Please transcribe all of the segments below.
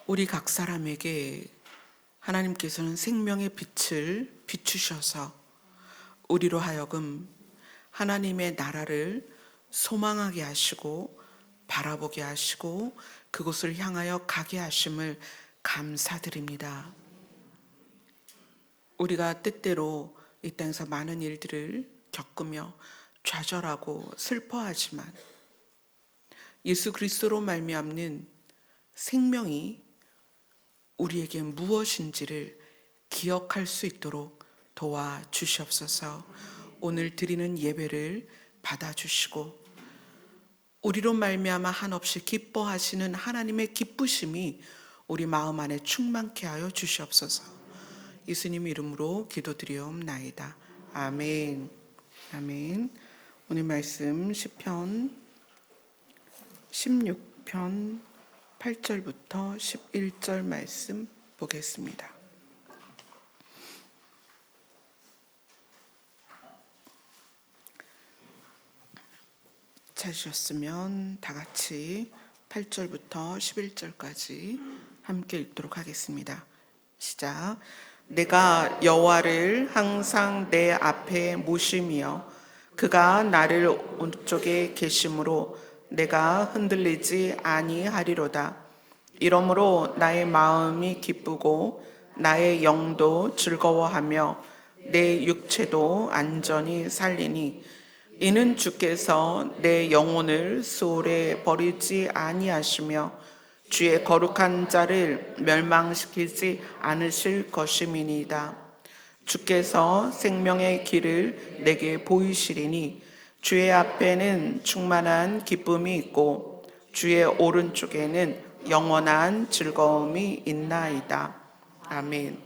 우리 각 사람에게 하나님께서는 생명의 빛을 비추셔서 우리로 하여금 하나님의 나라를 소망하게 하시고 바라보게 하시고 그곳을 향하여 가게 하심을 감사드립니다. 우리가 때때로 이 땅에서 많은 일들을 겪으며 좌절하고 슬퍼하지만 예수 그리스도로 말미암는 생명이 우리에게 무엇인지를 기억할 수 있도록 도와주시옵소서. 오늘 드리는 예배를 받아주시고 우리로 말미암아 한없이 기뻐하시는 하나님의 기쁘심이 우리 마음 안에 충만케 하여 주시옵소서. 예수님 이름으로 기도드리옵나이다. 아멘. 아멘. 오늘 말씀 시편 16편 8절부터 11절 말씀 보겠습니다. 찾으셨으면 다 같이 8절부터 11절까지 함께 읽도록 하겠습니다. 시작. 내가 여호와를 항상 내 앞에 모시며 그가 나를 오른쪽에 계심으로 내가 흔들리지 아니하리로다. 이러므로 나의 마음이 기쁘고 나의 영도 즐거워하며 내 육체도 안전히 살리니 이는 주께서 내 영혼을 수월에 버리지 아니하시며 주의 거룩한 자를 멸망시키지 않으실 것임이니이다. 주께서 생명의 길을 내게 보이시리니 주의 앞에는 충만한 기쁨이 있고 주의 오른쪽에는 영원한 즐거움이 있나이다. 아멘.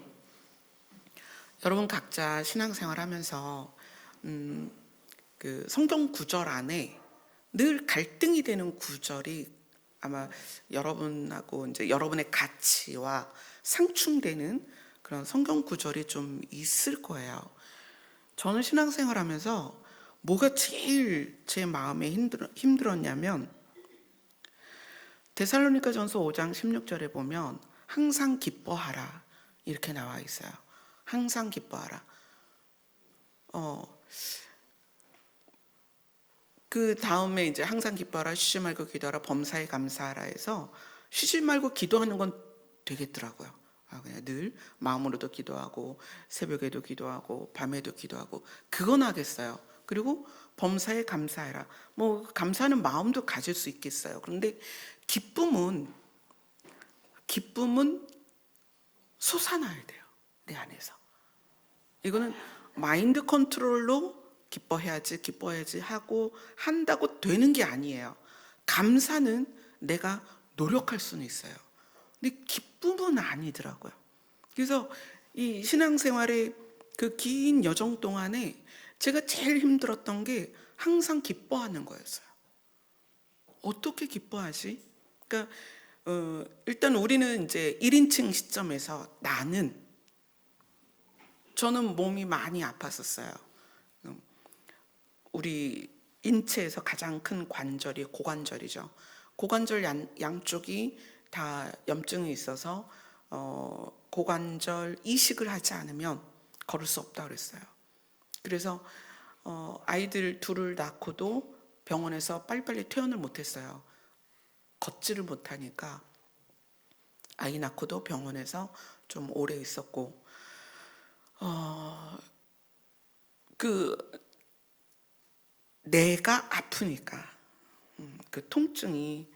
여러분 각자 신앙생활 하면서 그 성경 구절 안에 늘 갈등이 되는 구절이 아마 여러분하고 이제 여러분의 가치와 상충되는 그런 성경 구절이 좀 있을 거예요. 저는 신앙생활 하면서 뭐가 제일 제 마음에 힘들었냐면 데살로니가전서 5장 16절에 보면 항상 기뻐하라 이렇게 나와 있어요. 항상 기뻐하라. 그 다음에 이제 항상 기뻐하라, 쉬지 말고 기도하라, 범사에 감사하라 해서 쉬지 말고 기도하는 건 되겠더라고요. 그냥 늘 마음으로도 기도하고 새벽에도 기도하고 밤에도 기도하고 그건 하겠어요. 그리고 범사에 감사해라. 뭐 감사하는 마음도 가질 수 있겠어요. 그런데 기쁨은 솟아나야 돼요. 내 안에서. 이거는 마인드 컨트롤로 기뻐해야지 하고 한다고 되는 게 아니에요. 감사는 내가 노력할 수는 있어요. 근데 기쁨은 아니더라고요. 그래서 이 신앙생활의 그 긴 여정 동안에 제가 제일 힘들었던 게 항상 기뻐하는 거였어요. 어떻게 기뻐하지? 그러니까 일단 우리는 이제 1인칭 시점에서 저는 몸이 많이 아팠었어요. 우리 인체에서 가장 큰 관절이 고관절이죠. 고관절 양쪽이 다 염증이 있어서 고관절 이식을 하지 않으면 걸을 수 없다고 그랬어요. 그래서 아이들 둘을 낳고도 병원에서 빨리빨리 퇴원을 못했어요. 걷지를 못하니까 아이 낳고도 병원에서 좀 오래 있었고 내가 아프니까 그 통증이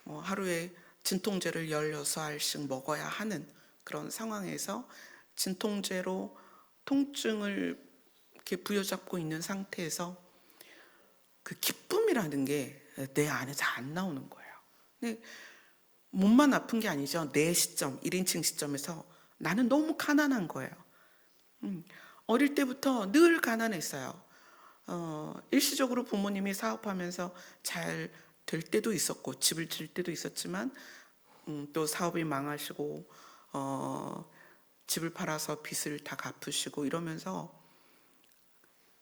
뭐 하루에 진통제를 16알씩 먹어야 하는 그런 상황에서 진통제로 통증을 이렇게 부여잡고 있는 상태에서 그 기쁨이라는 게 내 안에서 안 나오는 거예요. 근데 몸만 아픈 게 아니죠. 내 시점, 1인칭 시점에서 나는 너무 가난한 거예요. 어릴 때부터 늘 가난했어요. 일시적으로 부모님이 사업하면서 잘 될 때도 있었고 집을 질 때도 있었지만 또 사업이 망하시고 집을 팔아서 빚을 다 갚으시고 이러면서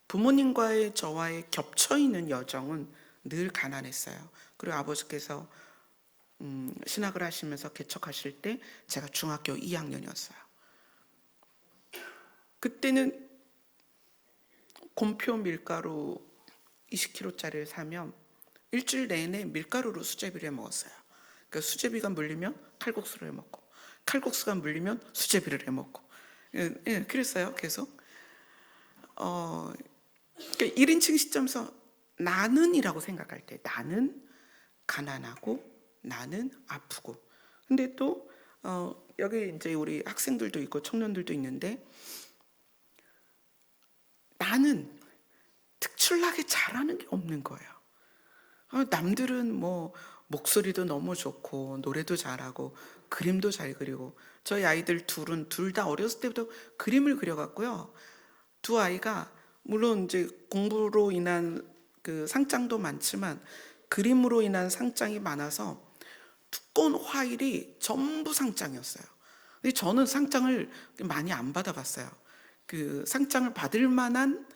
부모님과의 저와의 겹쳐있는 여정은 늘 가난했어요. 그리고 아버지께서 신학을 하시면서 개척하실 때 제가 중학교 2학년이었어요. 그때는 곰표 밀가루 20kg짜리를 사면 일주일 내내 밀가루로 수제비를 해 먹었어요. 그러니까 수제비가 물리면 칼국수를 해 먹고, 칼국수가 물리면 수제비를 해 먹고, 그랬어요. 계속. 그러니까 1인칭 시점에서 나는이라고 생각할 때, 나는 가난하고 나는 아프고. 근데 또 여기 이제 우리 학생들도 있고 청년들도 있는데, 나는 특출나게 잘하는 게 없는 거예요. 남들은 뭐 목소리도 너무 좋고 노래도 잘하고 그림도 잘 그리고, 저희 아이들 둘은 둘 다 어렸을 때부터 그림을 그려갔고요. 두 아이가 물론 이제 공부로 인한 그 상장도 많지만 그림으로 인한 상장이 많아서 두꺼운 화일이 전부 상장이었어요. 근데 저는 상장을 많이 안 받아봤어요. 그 상장을 받을 만한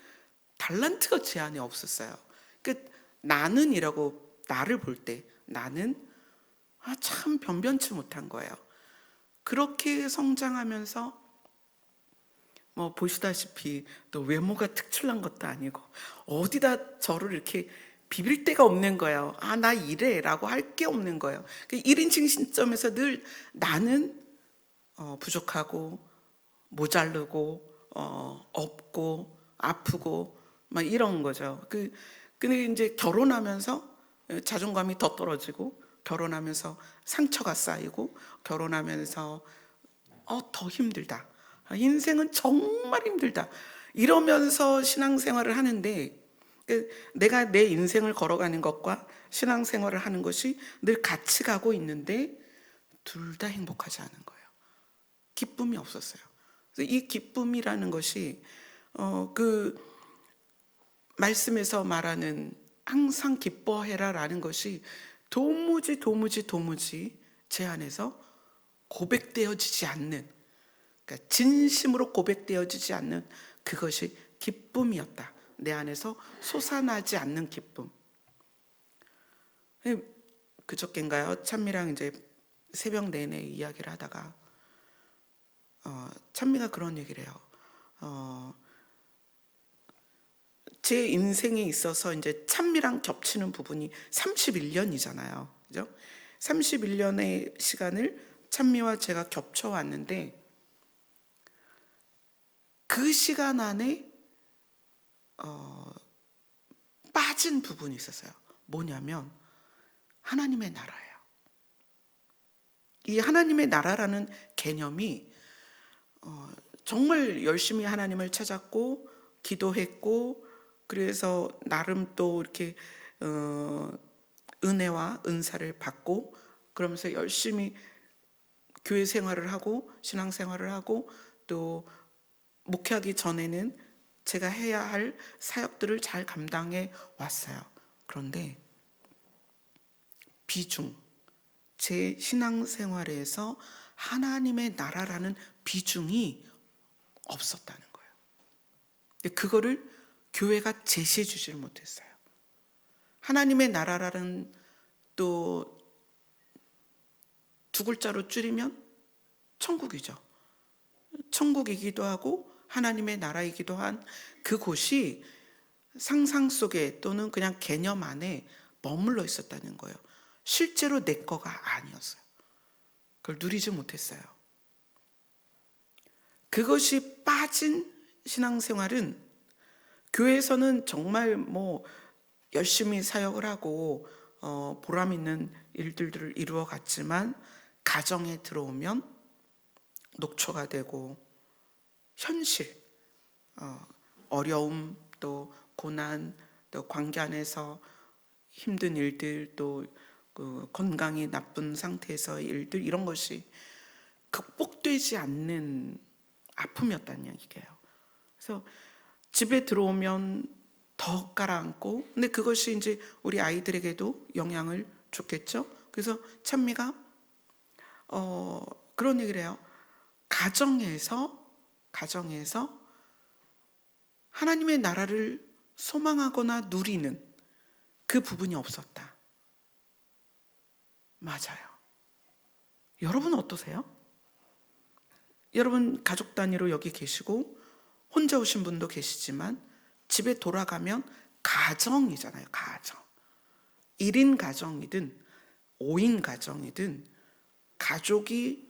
달란트가 제 안에 없었어요. 그 나는이라고 나를 볼 때 나는 참 변변치 못한 거예요. 그렇게 성장하면서 뭐 보시다시피 또 외모가 특출난 것도 아니고 어디다 저를 이렇게 비빌 데가 없는 거예요. 나 이래 라고 할 게 없는 거예요. 1인칭 시점에서 늘 나는 부족하고 모자르고 없고 아프고 막 이런 거죠. 근데 이제 결혼하면서 자존감이 더 떨어지고, 결혼하면서 상처가 쌓이고, 결혼하면서 더 힘들다. 인생은 정말 힘들다. 이러면서 신앙생활을 하는데, 내가 내 인생을 걸어가는 것과 신앙생활을 하는 것이 늘 같이 가고 있는데 둘 다 행복하지 않은 거예요. 기쁨이 없었어요. 그래서 이 기쁨이라는 것이 그 말씀에서 말하는 항상 기뻐해라라는 것이 도무지 제 안에서 고백되어지지 않는, 그러니까 진심으로 고백되어지지 않는 그것이 기쁨이었다. 내 안에서 솟아나지 않는 기쁨. 그저께인가요? 찬미랑 이제 새벽 내내 이야기를 하다가 찬미가 그런 얘기를 해요. 제 인생에 있어서 이제 찬미랑 겹치는 부분이 31년이잖아요. 그죠? 31년의 시간을 찬미와 제가 겹쳐왔는데 그 시간 안에 빠진 부분이 있었어요. 뭐냐면 하나님의 나라예요. 이 하나님의 나라라는 개념이 정말 열심히 하나님을 찾았고 기도했고, 그래서 나름 또 이렇게 은혜와 은사를 받고 그러면서 열심히 교회 생활을 하고 신앙 생활을 하고 또 목회하기 전에는 제가 해야 할 사역들을 잘 감당해 왔어요. 그런데 제 신앙생활에서 하나님의 나라라는 비중이 없었다는 거예요. 그거를 교회가 제시해 주지를 못했어요. 하나님의 나라라는 또 두 글자로 줄이면 천국이죠. 천국이기도 하고 하나님의 나라이기도 한 그곳이 상상 속에 또는 그냥 개념 안에 머물러 있었다는 거예요. 실제로 내 거가 아니었어요. 그걸 누리지 못했어요. 그것이 빠진 신앙생활은 교회에서는 정말 뭐 열심히 사역을 하고 보람 있는 일들을 이루어 갔지만 가정에 들어오면 녹초가 되고 현실, 어려움, 또 고난, 또 관계 안에서 힘든 일들, 또 그 건강이 나쁜 상태에서의 일들, 이런 것이 극복되지 않는 아픔이었다는 얘기예요. 그래서 집에 들어오면 더 깔아앉고, 근데 그것이 이제 우리 아이들에게도 영향을 줬겠죠. 그래서 찬미가 그런 얘기를 해요. 가정에서 하나님의 나라를 소망하거나 누리는 그 부분이 없었다. 맞아요. 여러분 어떠세요? 여러분 가족 단위로 여기 계시고 혼자 오신 분도 계시지만 집에 돌아가면 가정이잖아요. 가정. 1인 가정이든 5인 가정이든 가족이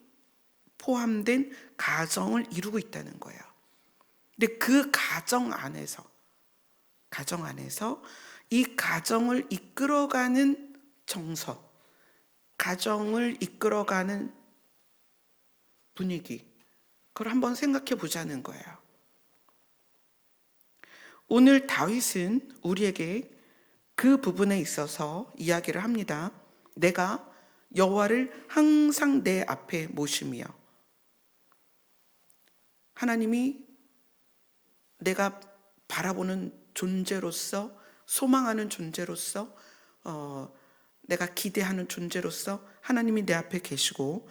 포함된 가정을 이루고 있다는 거예요. 근데 그 가정 안에서 이 가정을 이끌어가는 정서, 가정을 이끌어가는 분위기, 그걸 한번 생각해 보자는 거예요. 오늘 다윗은 우리에게 그 부분에 있어서 이야기를 합니다. 내가 여호와를 항상 내 앞에 모시며, 하나님이 내가 바라보는 존재로서, 소망하는 존재로서, 내가 기대하는 존재로서 하나님이 내 앞에 계시고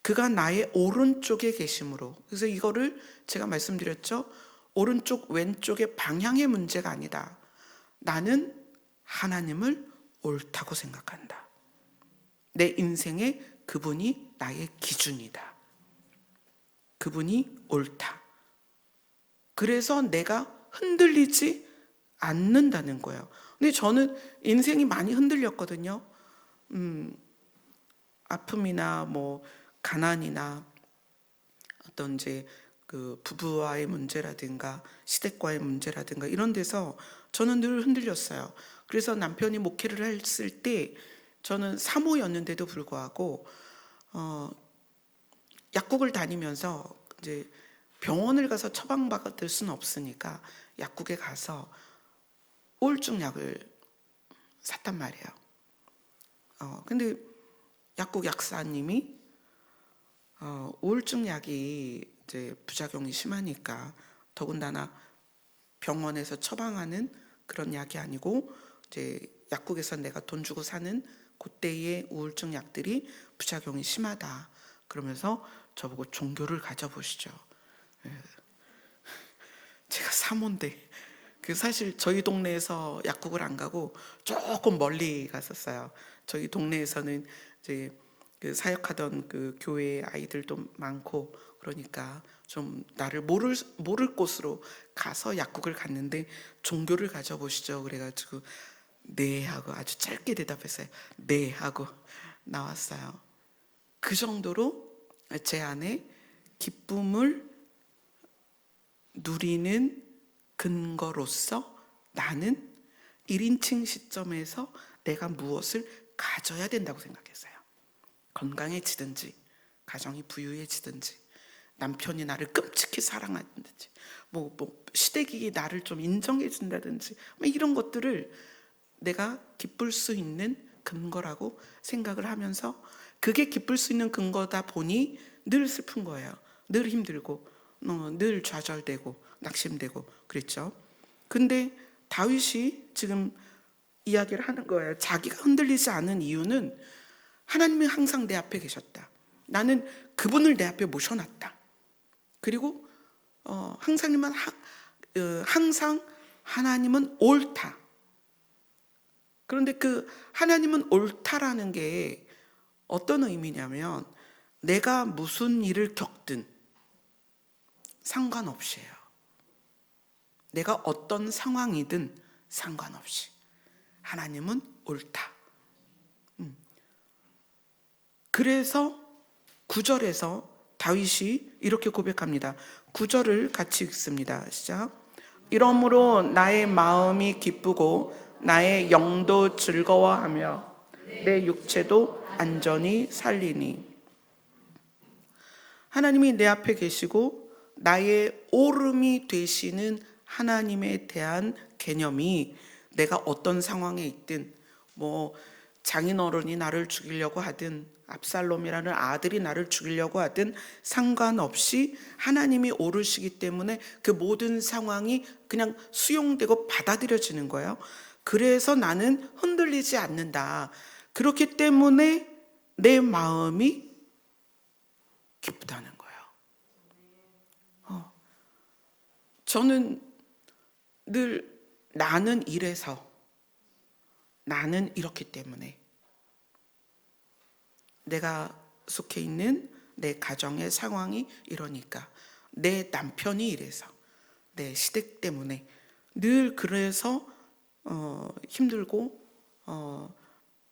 그가 나의 오른쪽에 계심으로. 그래서 이거를 제가 말씀드렸죠. 오른쪽 왼쪽의 방향의 문제가 아니다. 나는 하나님을 옳다고 생각한다. 내 인생에 그분이 나의 기준이다. 그분이 옳다. 그래서 내가 흔들리지 않는다는 거예요. 근데 저는 인생이 많이 흔들렸거든요. 아픔이나 뭐 가난이나 어떤 이제 그 부부와의 문제라든가 시댁과의 문제라든가 이런 데서 저는 늘 흔들렸어요. 그래서 남편이 목회를 했을 때 저는 사모였는데도 불구하고 약국을 다니면서 이제 병원을 가서 처방받을 수는 없으니까 약국에 가서 우울증 약을 샀단 말이에요. 근데 약국 약사님이 우울증 약이 이제 부작용이 심하니까, 더군다나 병원에서 처방하는 그런 약이 아니고 이제 약국에서 내가 돈 주고 사는 그때의 우울증 약들이 부작용이 심하다. 그러면서 저보고 종교를 가져보시죠. 제가 사모인데 그 사실 저희 동네에서 약국을 안 가고 조금 멀리 갔었어요. 저희 동네에서는 이제 그 사역하던 그 교회 아이들도 많고 그러니까 좀 나를 모를 곳으로 가서 약국을 갔는데 종교를 가져보시죠. 그래가지고 네 하고 아주 짧게 대답했어요. 네 하고 나왔어요. 그 정도로 제 안에 기쁨을 누리는 근거로서 나는 1인칭 시점에서 내가 무엇을 가져야 된다고 생각했어요. 건강해지든지 가정이 부유해지든지 남편이 나를 끔찍히 사랑하든지 뭐 시댁이 나를 좀 인정해 준다든지 이런 것들을 내가 기쁠 수 있는 근거라고 생각을 하면서, 그게 기쁠 수 있는 근거다 보니 늘 슬픈 거예요. 늘 힘들고 늘 좌절되고 낙심되고 그랬죠. 근데 다윗이 지금 이야기를 하는 거예요. 자기가 흔들리지 않은 이유는 하나님이 항상 내 앞에 계셨다. 나는 그분을 내 앞에 모셔놨다. 그리고 항상 하나님은 옳다. 그런데 그 하나님은 옳다라는 게 어떤 의미냐면 내가 무슨 일을 겪든 상관없이에요. 내가 어떤 상황이든 상관없이 하나님은 옳다. 그래서 9절에서 다윗이 이렇게 고백합니다. 9절을 같이 읽습니다. 시작. 이러므로 나의 마음이 기쁘고 나의 영도 즐거워하며 내 육체도 안전히 살리니. 하나님이 내 앞에 계시고 나의 오름이 되시는 하나님에 대한 개념이 내가 어떤 상황에 있든, 뭐 장인어른이 나를 죽이려고 하든 압살롬이라는 아들이 나를 죽이려고 하든 상관없이 하나님이 오르시기 때문에 그 모든 상황이 그냥 수용되고 받아들여지는 거예요. 그래서 나는 흔들리지 않는다. 그렇기 때문에 내 마음이 기쁘다는 거예요. 저는 늘 나는 이래서, 나는 이렇기 때문에, 내가 속해 있는 내 가정의 상황이 이러니까, 내 남편이 이래서, 내 시댁 때문에 늘 그래서 힘들고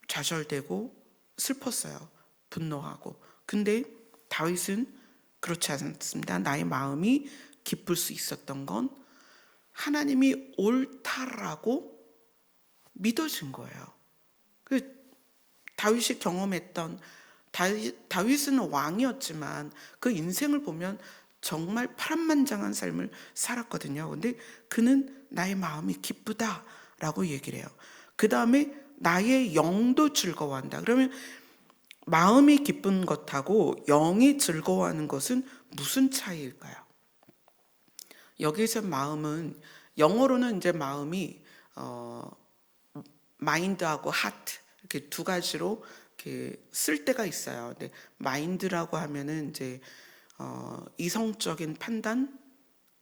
좌절되고 슬펐어요. 분노하고. 근데 다윗은 그렇지 않습니다. 나의 마음이 기쁠 수 있었던 건 하나님이 옳다라고 믿어진 거예요. 다윗이 경험했던, 다윗은 왕이었지만 그 인생을 보면 정말 파란만장한 삶을 살았거든요. 근데 그는 나의 마음이 기쁘다라고 얘기를 해요. 그 다음에 나의 영도 즐거워한다. 그러면 마음이 기쁜 것하고 영이 즐거워하는 것은 무슨 차이일까요? 여기서 마음은, 영어로는 이제 마음이 마인드하고 하트 이렇게 두 가지로 이렇게 쓸 때가 있어요. 근데 마인드라고 하면은 이제 이성적인 판단,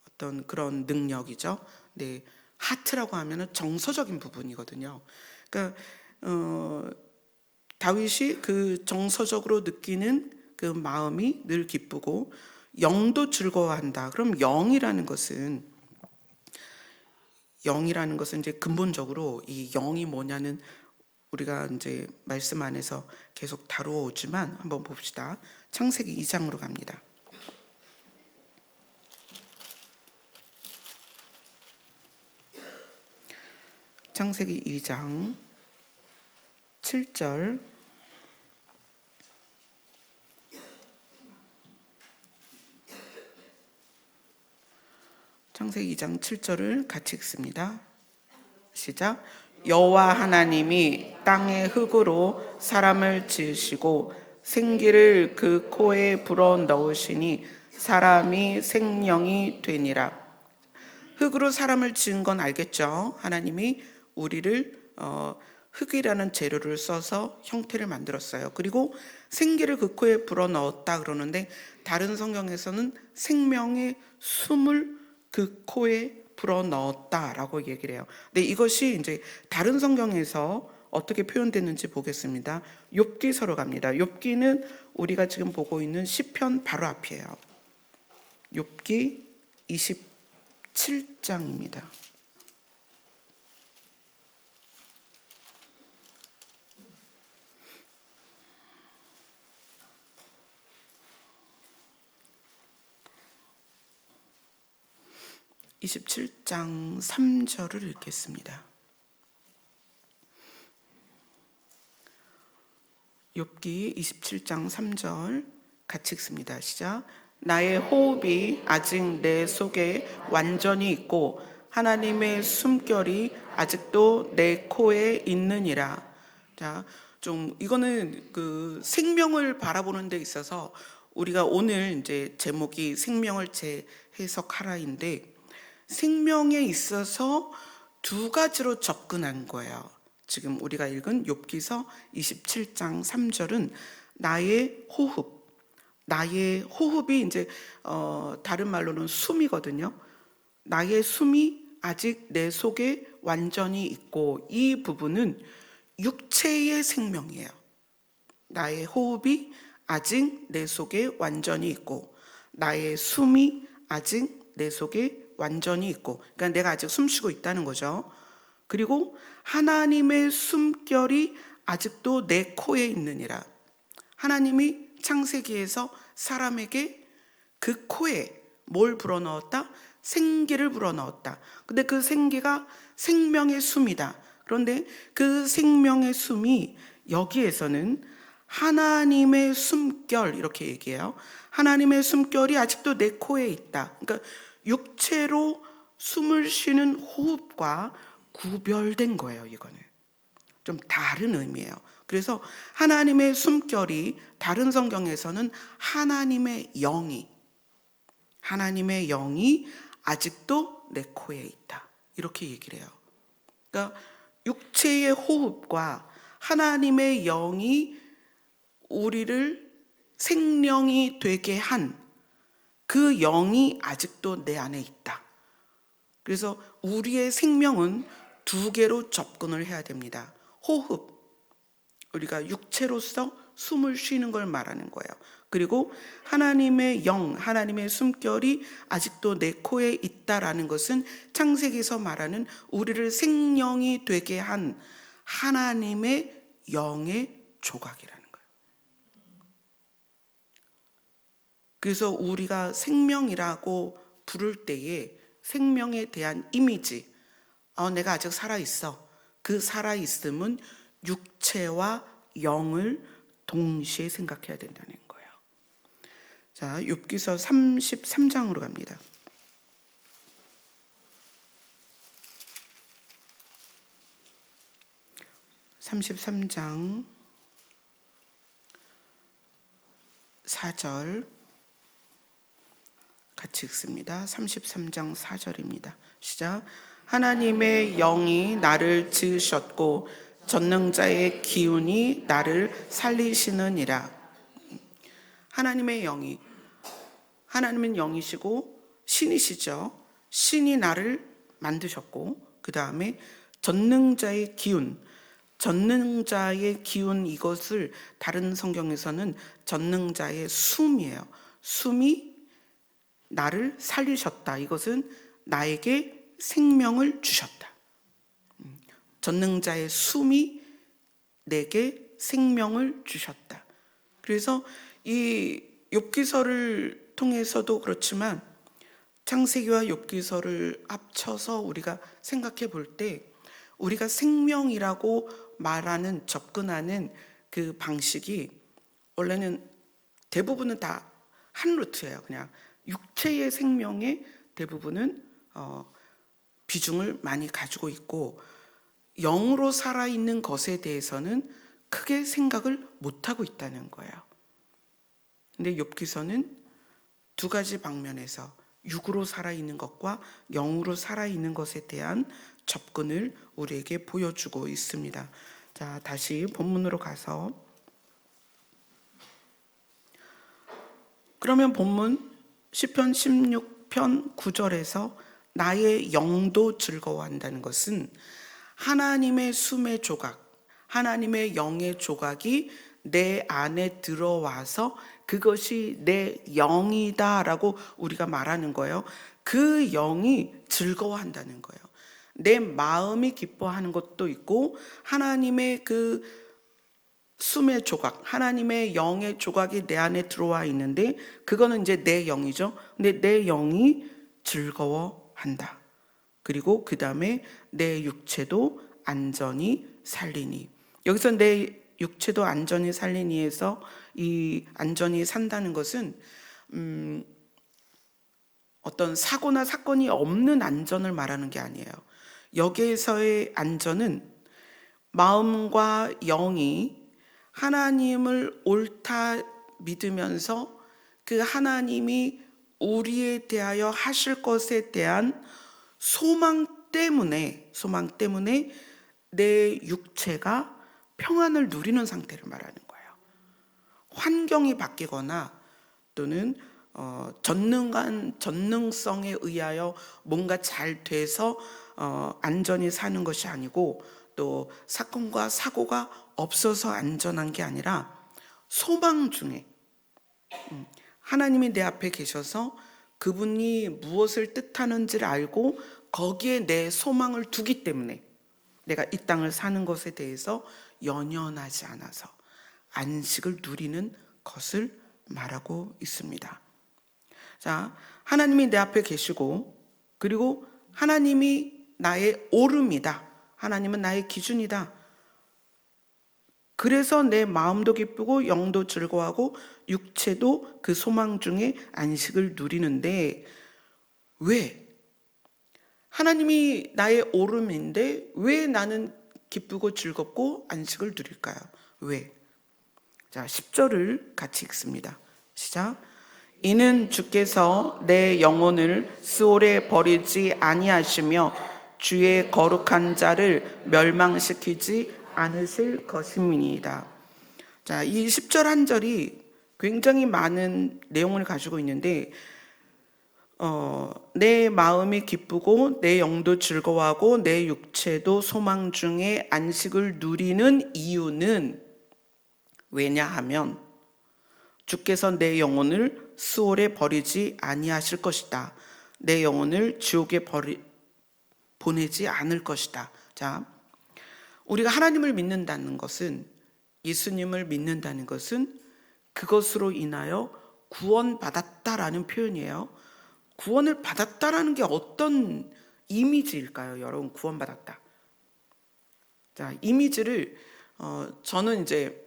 어떤 그런 능력이죠. 근데 하트라고 하면은 정서적인 부분이거든요. 그러니까 다윗이 그 정서적으로 느끼는 그 마음이 늘 기쁘고 영도 즐거워한다. 그럼 영이라는 것은 이제 근본적으로 이 영이 뭐냐는 우리가 이제 말씀 안에서 계속 다루어오지만 한번 봅시다. 창세기 2장으로 갑니다. 창세기 2장 7절. 창세기 2장 7절을 같이 읽습니다. 시작. 여호와 하나님이 땅의 흙으로 사람을 지으시고 생기를 그 코에 불어 넣으시니 사람이 생명이 되니라. 흙으로 사람을 지은 건 알겠죠? 하나님이 우리를 흙이라는 재료를 써서 형태를 만들었어요. 그리고 생기를 그 코에 불어 넣었다 그러는데, 다른 성경에서는 생명의 숨을 그 코에 불어 넣었다라고 얘기를 해요. 근데 이것이 이제 다른 성경에서 어떻게 표현됐는지 보겠습니다. 욥기서로 갑니다. 욥기는 우리가 지금 보고 있는 시편 바로 앞이에요. 욥기 27장입니다. (27장) 3절을 읽겠습니다. 욥기 27장 3절 같이 읽습니다. 시작. 나의 호흡이 아직 내 속에 완전히 있고 하나님의 숨결이 아직도 내 코에 있느니라. 자, 좀 이거는 그 생명을 바라보는 데 있어서 우리가 오늘 이제 제목이 생명을 재해석하라인데, 생명에 있어서 두 가지로 접근한 거예요. 지금 우리가 읽은 욥기서 27장 3절은 나의 호흡이 이제 다른 말로는 숨이거든요. 나의 숨이 아직 내 속에 완전히 있고, 이 부분은 육체의 생명이에요. 나의 호흡이 아직 내 속에 완전히 있고, 나의 숨이 아직 내 속에 완전히 있고, 그러니까 내가 아직 숨쉬고 있다는 거죠. 그리고 하나님의 숨결이 아직도 내 코에 있느니라. 하나님이 창세기에서 사람에게 그 코에 뭘 불어넣었다? 생기를 불어넣었다. 근데 그 생기가 생명의 숨이다. 그런데 그 생명의 숨이 여기에서는 하나님의 숨결, 이렇게 얘기해요. 하나님의 숨결이 아직도 내 코에 있다. 그러니까 육체로 숨을 쉬는 호흡과 구별된 거예요. 이거는 좀 다른 의미예요. 그래서 하나님의 숨결이, 다른 성경에서는 하나님의 영이 아직도 내 코에 있다, 이렇게 얘기를 해요. 그러니까 육체의 호흡과 하나님의 영이 우리를 생명이 되게 한 그 영이 아직도 내 안에 있다. 그래서 우리의 생명은 두 개로 접근을 해야 됩니다. 호흡, 우리가 육체로서 숨을 쉬는 걸 말하는 거예요. 그리고 하나님의 영, 하나님의 숨결이 아직도 내 코에 있다라는 것은 창세기에서 말하는 우리를 생명이 되게 한 하나님의 영의 조각이라는 거예요. 그래서 우리가 생명이라고 부를 때에 생명에 대한 이미지, 내가 아직 살아있어. 그 살아있음은 육체와 영을 동시에 생각해야 된다는 거예요. 자, 욥기서 33장으로 갑니다. 33장 4절 같이 읽습니다. 33장 4절입니다. 시작. 하나님의 영이 나를 지으셨고 전능자의 기운이 나를 살리시느니라. 하나님은 영이시고 신이시죠. 신이 나를 만드셨고 그 다음에 전능자의 기운, 이것을 다른 성경에서는 전능자의 숨이에요. 숨이 나를 살리셨다. 이것은 나에게 생명을 주셨다. 전능자의 숨이 내게 생명을 주셨다. 그래서 이 욥기서를 통해서도 그렇지만 창세기와 욥기서를 합쳐서 우리가 생각해 볼 때 우리가 생명이라고 말하는 접근하는 그 방식이 원래는 대부분은 다 한 루트예요. 그냥 육체의 생명의 대부분은 비중을 많이 가지고 있고 영으로 살아있는 것에 대해서는 크게 생각을 못하고 있다는 거예요. 근데 욥기서는 두 가지 방면에서 육으로 살아있는 것과 영으로 살아있는 것에 대한 접근을 우리에게 보여주고 있습니다. 자, 다시 본문으로 가서 그러면 본문 시편 16편 9절에서 나의 영도 즐거워한다는 것은 하나님의 숨의 조각, 하나님의 영의 조각이 내 안에 들어와서 그것이 내 영이다라고 우리가 말하는 거예요. 그 영이 즐거워한다는 거예요. 내 마음이 기뻐하는 것도 있고 하나님의 그 숨의 조각, 하나님의 영의 조각이 내 안에 들어와 있는데 그거는 이제 내 영이죠. 근데 내 영이 즐거워한다. 그리고 그 다음에 내 육체도 안전히 살리니. 여기서 내 육체도 안전히 살리니에서 이 안전히 산다는 것은 어떤 사고나 사건이 없는 안전을 말하는 게 아니에요. 여기에서의 안전은 마음과 영이 하나님을 옳다 믿으면서 그 하나님이 우리에 대하여 하실 것에 대한 소망 때문에 내 육체가 평안을 누리는 상태를 말하는 거예요. 환경이 바뀌거나 또는 전능성에 의하여 뭔가 잘 돼서 안전히 사는 것이 아니고 또 사건과 사고가 없어서 안전한 게 아니라 소망 중에 하나님이 내 앞에 계셔서 그분이 무엇을 뜻하는지를 알고 거기에 내 소망을 두기 때문에 내가 이 땅을 사는 것에 대해서 연연하지 않아서 안식을 누리는 것을 말하고 있습니다. 자, 하나님이 내 앞에 계시고 그리고 하나님이 나의 오름이다. 하나님은 나의 기준이다. 그래서 내 마음도 기쁘고 영도 즐거워하고 육체도 그 소망 중에 안식을 누리는데 왜? 하나님이 나의 오름인데 왜 나는 기쁘고 즐겁고 안식을 누릴까요? 왜? 자, 10절을 같이 읽습니다. 시작. 이는 주께서 내 영혼을 스올에 버리지 아니하시며 주의 거룩한 자를 멸망시키지 않으실 것임이니이다. 자, 이 10절 한 절이 굉장히 많은 내용을 가지고 있는데 내 마음이 기쁘고 내 영도 즐거워하고 내 육체도 소망 중에 안식을 누리는 이유는 왜냐하면 주께서 내 영혼을 수월에 버리지 아니하실 것이다. 내 영혼을 지옥에 보내지 않을 것이다. 자, 우리가 하나님을 믿는다는 것은, 예수님을 믿는다는 것은 그것으로 인하여 구원받았다라는 표현이에요. 구원을 받았다라는 게 어떤 이미지일까요? 여러분, 구원받았다. 자, 이미지를 저는 이제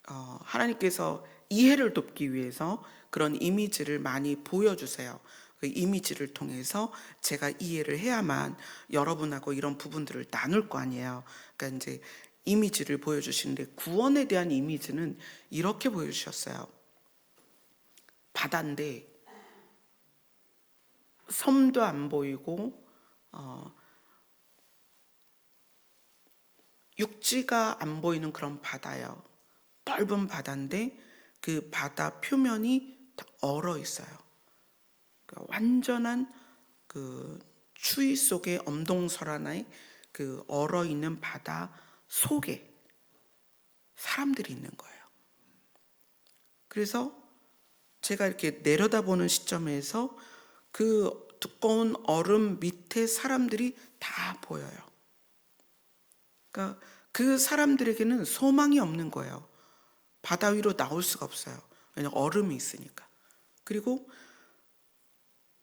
하나님께서 이해를 돕기 위해서 그런 이미지를 많이 보여주세요. 그 이미지를 통해서 제가 이해를 해야만 여러분하고 이런 부분들을 나눌 거 아니에요. 그러니까 이제 이미지를 보여주시는데, 구원에 대한 이미지는 이렇게 보여주셨어요. 바다인데 섬도 안 보이고 육지가 안 보이는 그런 바다예요. 넓은 바다인데 그 바다 표면이 다 얼어 있어요. 그러니까 완전한 그 추위 속에 엄동설한의 그 얼어 있는 바다 속에 사람들이 있는 거예요. 그래서 제가 이렇게 내려다보는 시점에서 그 두꺼운 얼음 밑에 사람들이 다 보여요. 그러니까 그 사람들에게는 소망이 없는 거예요. 바다 위로 나올 수가 없어요. 왜냐하면 얼음이 있으니까. 그리고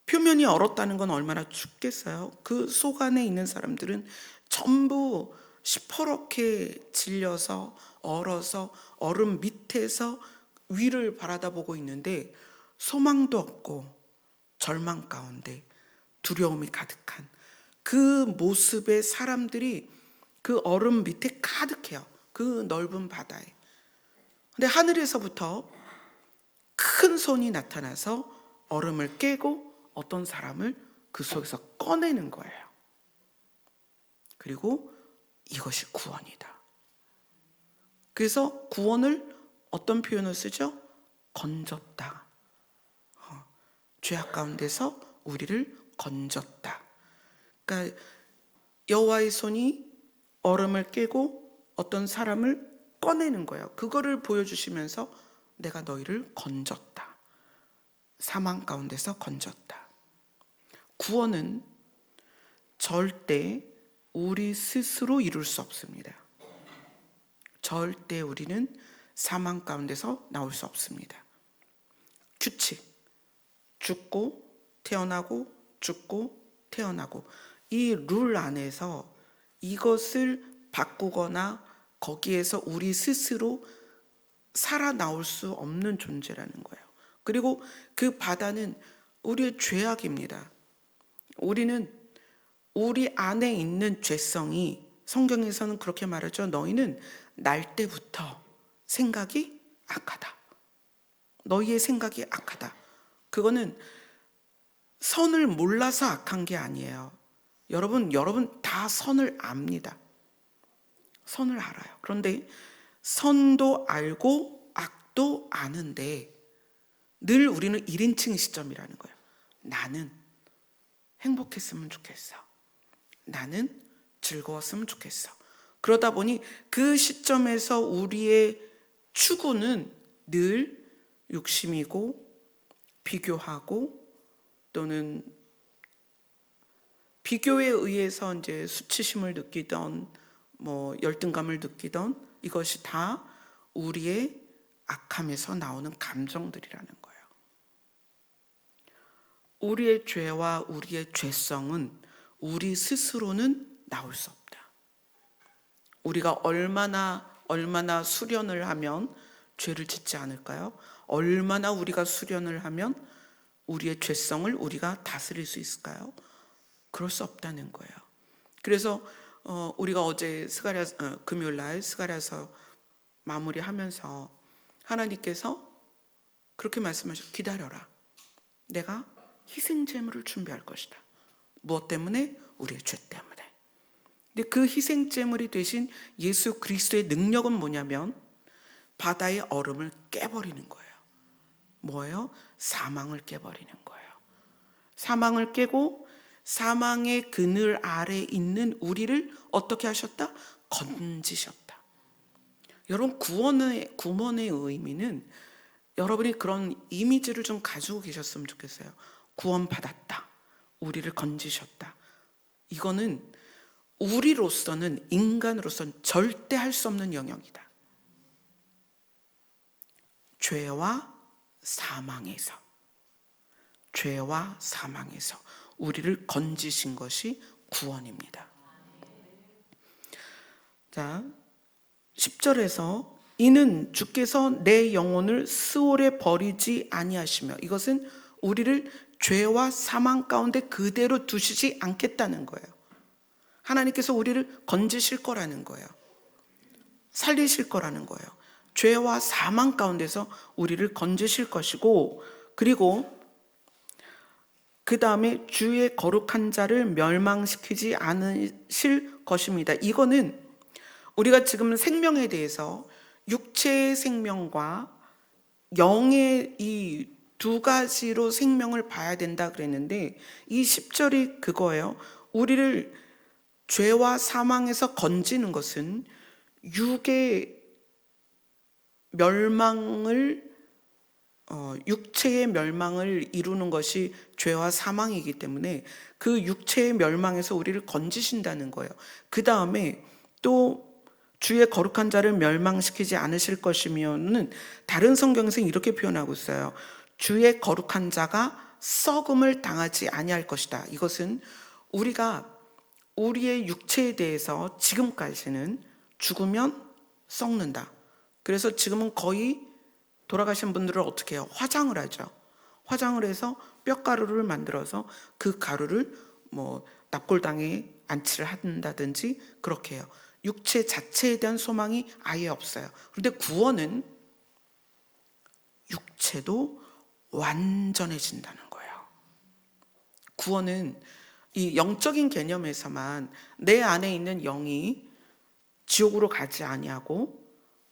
표면이 얼었다는 건 얼마나 춥겠어요. 그 속 안에 있는 사람들은 전부 시퍼렇게 질려서 얼어서 얼음 밑에서 위를 바라다보고 있는데, 소망도 없고 절망 가운데 두려움이 가득한 그 모습의 사람들이 그 얼음 밑에 가득해요. 그 넓은 바다에. 근데 하늘에서부터 큰 손이 나타나서 얼음을 깨고 어떤 사람을 그 속에서 꺼내는 거예요. 그리고 이것이 구원이다. 그래서 구원을 어떤 표현을 쓰죠? 건졌다. 죄악 가운데서 우리를 건졌다. 그러니까 여호와의 손이 얼음을 깨고 어떤 사람을 꺼내는 거예요. 그거를 보여주시면서 내가 너희를 건졌다. 사망 가운데서 건졌다. 구원은 절대 우리 스스로 이룰 수 없습니다. 절대 우리는 사망 가운데서 나올 수 없습니다. 규칙, 죽고 태어나고 죽고 태어나고, 이 룰 안에서 이것을 바꾸거나 거기에서 우리 스스로 살아나올 수 없는 존재라는 거예요. 그리고 그 바다는 우리의 죄악입니다. 우리는 우리 안에 있는 죄성이, 성경에서는 그렇게 말하죠. 너희는 날 때부터 생각이 악하다. 너희의 생각이 악하다. 그거는 선을 몰라서 악한 게 아니에요. 여러분 다 선을 압니다. 선을 알아요. 그런데 선도 알고 악도 아는데 늘 우리는 1인칭 시점이라는 거예요. 나는 행복했으면 좋겠어. 나는 즐거웠으면 좋겠어. 그러다 보니 그 시점에서 우리의 추구는 늘 욕심이고 비교하고, 또는 비교에 의해서 이제 수치심을 느끼던 열등감을 느끼던, 이것이 다 우리의 악함에서 나오는 감정들이라는 거예요. 우리의 죄와 우리의 죄성은 우리 스스로는 나올 수 없다. 우리가 얼마나 수련을 하면 죄를 짓지 않을까요? 얼마나 우리가 수련을 하면 우리의 죄성을 우리가 다스릴 수 있을까요? 그럴 수 없다는 거예요. 그래서 우리가 어제 금요일 날 스가랴서 마무리하면서 하나님께서 그렇게 말씀하셨어요. 기다려라. 내가 희생 제물을 준비할 것이다. 무엇 때문에? 우리의 죄 때문에. 근데 그 희생 제물이 되신 예수 그리스도의 능력은 뭐냐면 바다의 얼음을 깨버리는 거예요. 뭐예요? 사망을 깨버리는 거예요. 사망을 깨고 사망의 그늘 아래 있는 우리를 어떻게 하셨다? 건지셨다. 여러분, 구원의 의미는 여러분이 그런 이미지를 좀 가지고 계셨으면 좋겠어요. 구원받았다, 우리를 건지셨다. 이거는 우리로서는, 인간으로서는 절대 할 수 없는 영역이다. 죄와 사망에서 우리를 건지신 것이 구원입니다. 자, 10절에서 이는 주께서 내 영혼을 스올에 버리지 아니하시며, 이것은 우리를 죄와 사망 가운데 그대로 두시지 않겠다는 거예요. 하나님께서 우리를 건지실 거라는 거예요. 살리실 거라는 거예요. 죄와 사망 가운데서 우리를 건지실 것이고, 그리고 그 다음에 주의 거룩한 자를 멸망시키지 않으실 것입니다. 이거는 우리가 지금 생명에 대해서 육체의 생명과 영의 이 두 가지로 생명을 봐야 된다 그랬는데, 이 10절이 그거예요. 우리를 죄와 사망에서 건지는 것은 육의 멸망을, 육체의 멸망을 이루는 것이 죄와 사망이기 때문에 그 육체의 멸망에서 우리를 건지신다는 거예요. 그 다음에 또 주의 거룩한 자를 멸망시키지 않으실 것이면은, 다른 성경에서 이렇게 표현하고 있어요. 주의 거룩한 자가 썩음을 당하지 아니할 것이다. 이것은 우리가 우리의 육체에 대해서 지금까지는 죽으면 썩는다. 그래서 지금은 거의 돌아가신 분들을 어떻게 해요? 화장을 하죠. 화장을 해서 뼈가루를 만들어서 그 가루를 납골당에 안치를 한다든지 그렇게 해요. 육체 자체에 대한 소망이 아예 없어요. 그런데 구원은 육체도 완전해진다는 거예요. 구원은 이 영적인 개념에서만 내 안에 있는 영이 지옥으로 가지 아니하고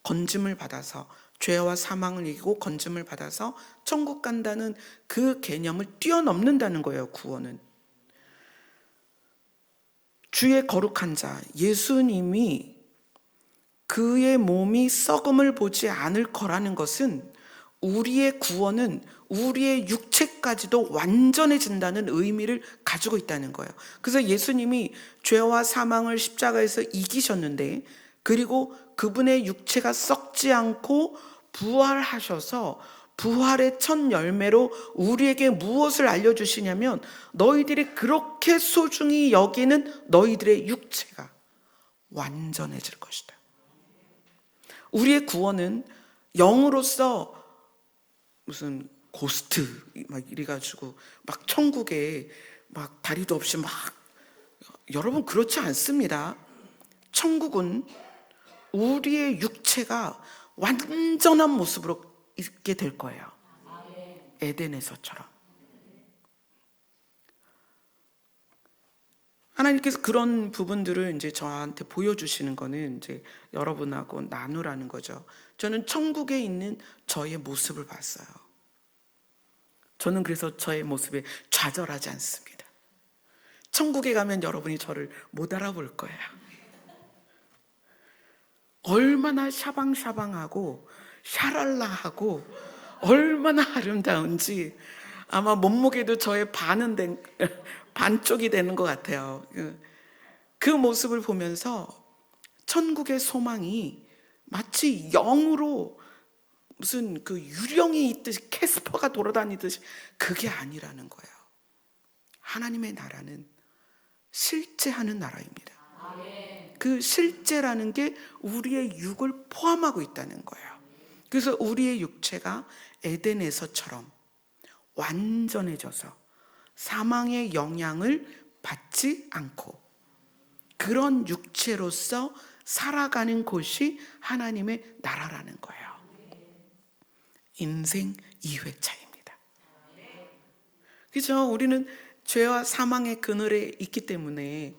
건짐을 받아서, 죄와 사망을 이기고 건짐을 받아서 천국 간다는 그 개념을 뛰어넘는다는 거예요. 구원은 주의 거룩한 자 예수님이 그의 몸이 썩음을 보지 않을 거라는 것은, 우리의 구원은 우리의 육체까지도 완전해진다는 의미를 가지고 있다는 거예요. 그래서 예수님이 죄와 사망을 십자가에서 이기셨는데, 그리고 그분의 육체가 썩지 않고 부활하셔서 부활의 첫 열매로 우리에게 무엇을 알려주시냐면, 너희들이 그렇게 소중히 여기는 너희들의 육체가 완전해질 것이다. 우리의 구원은 영으로서 무슨 고스트 막 이래가지고 막 천국에 막 다리도 없이 막, 여러분 그렇지 않습니다. 천국은 우리의 육체가 완전한 모습으로 있게 될 거예요. 에덴에서처럼. 하나님께서 그런 부분들을 이제 저한테 보여주시는 거는 이제 여러분하고 나누라는 거죠. 저는 천국에 있는 저의 모습을 봤어요. 저는 그래서 저의 모습에 좌절하지 않습니다. 천국에 가면 여러분이 저를 못 알아볼 거예요. 얼마나 샤방샤방하고 샤랄라하고 얼마나 아름다운지 아마 몸무게도 저의 반쪽이 되는 것 같아요. 그 모습을 보면서 천국의 소망이 마치 영으로 무슨 그 유령이 있듯이 캐스퍼가 돌아다니듯이, 그게 아니라는 거예요. 하나님의 나라는 실제하는 나라입니다. 그 실제라는 게 우리의 육을 포함하고 있다는 거예요. 그래서 우리의 육체가 에덴에서처럼 완전해져서 사망의 영향을 받지 않고 그런 육체로서 살아가는 곳이 하나님의 나라라는 거예요. 인생 2회차입니다. 그죠? 우리는 죄와 사망의 그늘에 있기 때문에,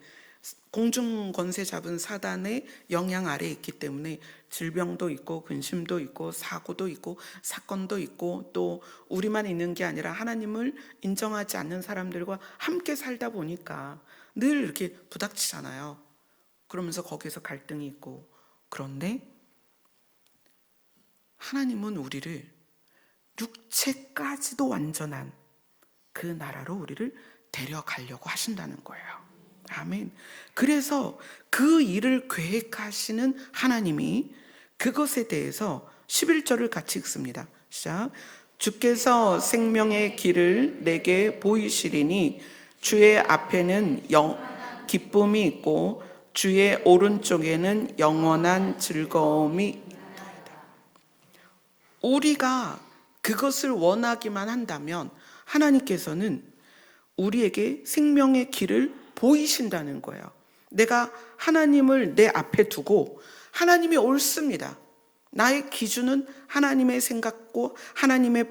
공중 권세 잡은 사단의 영향 아래에 있기 때문에 질병도 있고 근심도 있고 사고도 있고 사건도 있고, 또 우리만 있는 게 아니라 하나님을 인정하지 않는 사람들과 함께 살다 보니까 늘 이렇게 부닥치잖아요. 그러면서 거기에서 갈등이 있고. 그런데 하나님은 우리를 육체까지도 완전한 그 나라로 우리를 데려가려고 하신다는 거예요. 아멘. 그래서 그 일을 계획하시는 하나님이 그것에 대해서 11절을 같이 읽습니다. 시작. 주께서 생명의 길을 내게 보이시리니 주의 앞에는 기쁨이 있고 주의 오른쪽에는 영원한 즐거움이 있나이다. 우리가 그것을 원하기만 한다면 하나님께서는 우리에게 생명의 길을 보이신다는 거예요. 내가 하나님을 내 앞에 두고 하나님이 옳습니다. 나의 기준은 하나님의 생각고 하나님의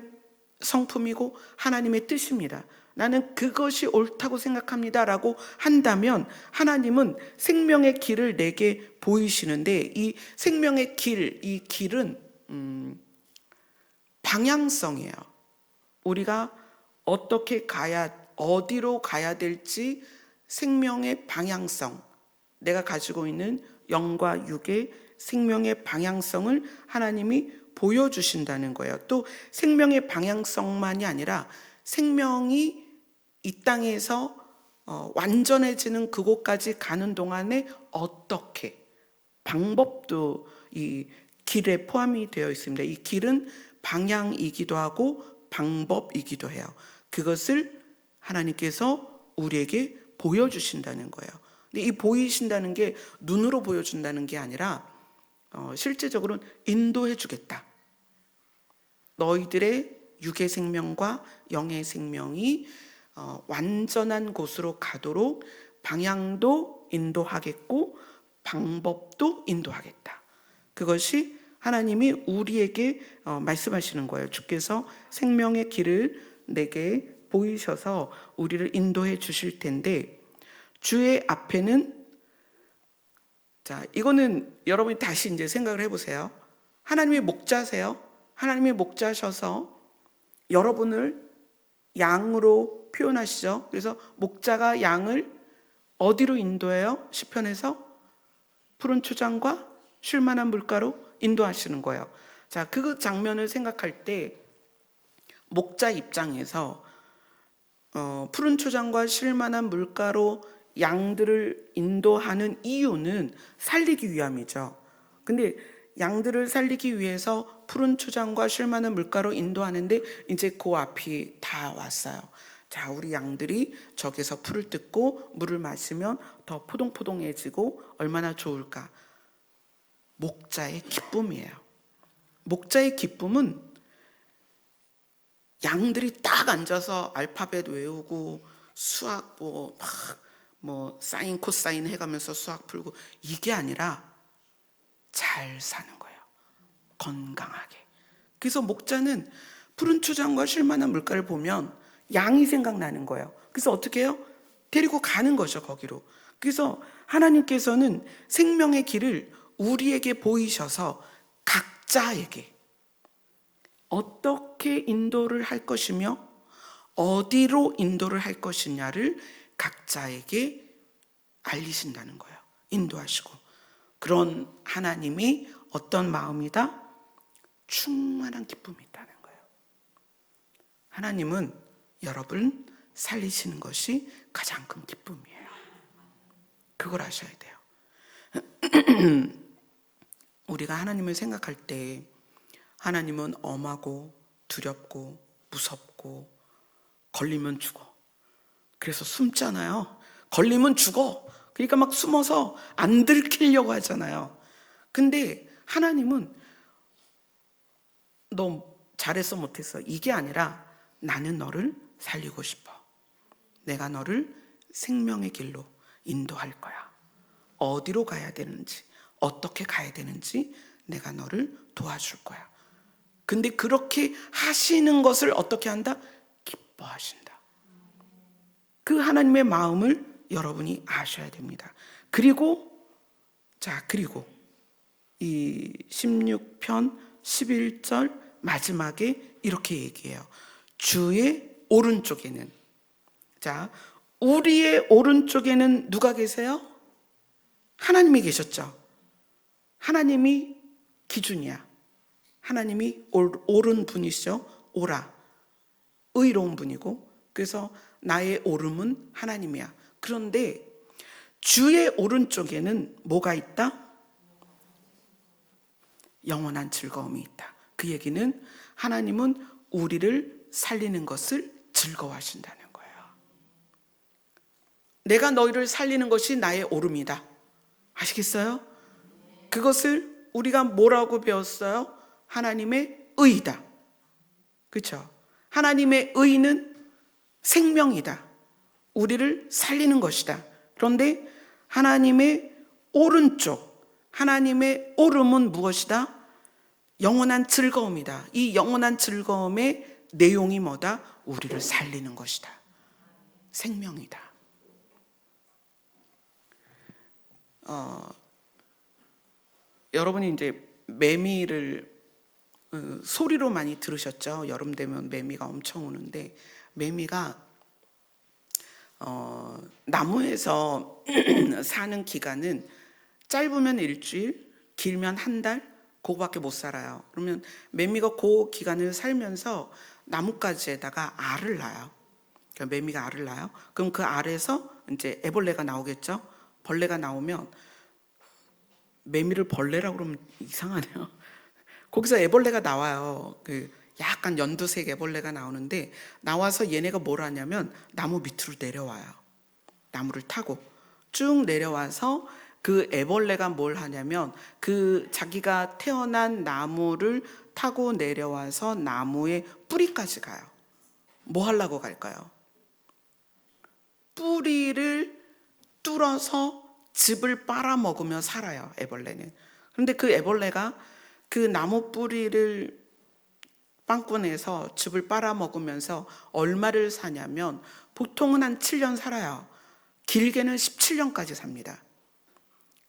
성품이고 하나님의 뜻입니다. 나는 그것이 옳다고 생각합니다 라고 한다면 하나님은 생명의 길을 내게 보이시는데, 이 생명의 길, 이 길은 방향성이에요. 우리가 어떻게 어디로 가야 될지 생명의 방향성, 내가 가지고 있는 영과 육의 생명의 방향성을 하나님이 보여주신다는 거예요. 또 생명의 방향성만이 아니라 생명이 이 땅에서 완전해지는 그곳까지 가는 동안에 어떻게, 방법도 이 길에 포함이 되어 있습니다. 이 길은 방향이기도 하고 방법이기도 해요. 그것을 하나님께서 우리에게 보여주신다는 거예요. 근데 이 보이신다는 게 눈으로 보여준다는 게 아니라 실제적으로는 인도해 주겠다. 너희들의 육의 생명과 영의 생명이 완전한 곳으로 가도록 방향도 인도하겠고 방법도 인도하겠다. 그것이 하나님이 우리에게 말씀하시는 거예요. 주께서 생명의 길을 내게 보이셔서 우리를 인도해 주실 텐데, 주의 앞에는, 자, 이거는 여러분이 다시 이제 생각을 해보세요. 하나님의 목자세요. 하나님의 목자셔서 여러분을 양으로 표현하시죠. 그래서 목자가 양을 어디로 인도해요? 시편에서 푸른 초장과 쉴만한 물가로 인도하시는 거예요. 자, 그 장면을 생각할 때 목자 입장에서 푸른 초장과 쉴만한 물가로 양들을 인도하는 이유는 살리기 위함이죠. 근데 양들을 살리기 위해서 푸른 초장과 쉴만한 물가로 인도하는데 이제 그 앞이 다 왔어요. 자, 우리 양들이 저기서 풀을 뜯고 물을 마시면 더 포동포동해지고 얼마나 좋을까. 목자의 기쁨이에요. 목자의 기쁨은 양들이 딱 앉아서 알파벳 외우고 수학 사인 코사인 해가면서 수학 풀고 이게 아니라 잘 사는 거예요. 건강하게. 그래서 목자는 푸른 초장과 쉴만한 물가를 보면 양이 생각나는 거예요. 그래서 어떻게 해요? 데리고 가는 거죠, 거기로. 그래서 하나님께서는 생명의 길을 우리에게 보이셔서 각자에게 어떻게 인도를 할 것이며 어디로 인도를 할 것이냐를 각자에게 알리신다는 거예요. 인도하시고. 그런 하나님이 어떤 마음이다? 충만한 기쁨이 있다는 거예요. 하나님은 여러분 살리시는 것이 가장 큰 기쁨이에요. 그걸 아셔야 돼요. 우리가 하나님을 생각할 때 하나님은 엄하고 두렵고 무섭고 걸리면 죽어. 그래서 숨잖아요. 걸리면 죽어. 그러니까 막 숨어서 안 들키려고 하잖아요. 근데 하나님은 너 잘했어 못했어 이게 아니라 나는 너를 살리고 싶어. 내가 너를 생명의 길로 인도할 거야. 어디로 가야 되는지 어떻게 가야 되는지 내가 너를 도와줄 거야. 근데 그렇게 하시는 것을 어떻게 한다? 기뻐하신다. 그 하나님의 마음을 여러분이 아셔야 됩니다. 그리고 이 16편 11절 마지막에 이렇게 얘기해요. 주의 오른쪽에는, 자, 우리의 오른쪽에는 누가 계세요? 하나님이 계셨죠. 하나님이 기준이야. 하나님이 옳은 분이시죠. 오라, 의로운 분이고, 그래서 나의 오름은 하나님이야. 그런데 주의 오른쪽에는 뭐가 있다? 영원한 즐거움이 있다. 그 얘기는 하나님은 우리를 살리는 것을 즐거워하신다는 거예요. 내가 너희를 살리는 것이 나의 오름이다. 아시겠어요? 그것을 우리가 뭐라고 배웠어요? 하나님의 의이다. 그렇죠? 하나님의 의는 생명이다. 우리를 살리는 것이다. 그런데 하나님의 오른쪽, 하나님의 오름은 무엇이다? 영원한 즐거움이다. 이 영원한 즐거움의 내용이 뭐다? 우리를 살리는 것이다. 생명이다. 여러분이 이제 매미를 소리로 많이 들으셨죠? 여름 되면 매미가 엄청 오는데, 매미가 나무에서 사는 기간은 짧으면 일주일, 길면 한 달, 그거밖에 못 살아요. 그러면 매미가 그 기간을 살면서 나뭇가지에다가 알을 낳아요. 그러니까 매미가 알을 낳아요. 그럼 그 알에서 이제 애벌레가 나오겠죠? 벌레가 나오면, 매미를 벌레라고 그러면 이상하네요. 거기서 애벌레가 나와요. 그 약간 연두색 애벌레가 나오는데, 나와서 얘네가 뭘 하냐면 나무 밑으로 내려와요. 나무를 타고 쭉 내려와서 그 애벌레가 뭘 하냐면 그 자기가 태어난 나무를 타고 내려와서 나무의 뿌리까지 가요. 뭐 하려고 갈까요? 뿌리를 뚫어서 즙을 빨아먹으며 살아요, 애벌레는. 그런데 그 애벌레가 그 나무 뿌리를 빵꾸내서 즙을 빨아먹으면서 얼마를 사냐면 보통은 한 7년 살아요. 길게는 17년까지 삽니다.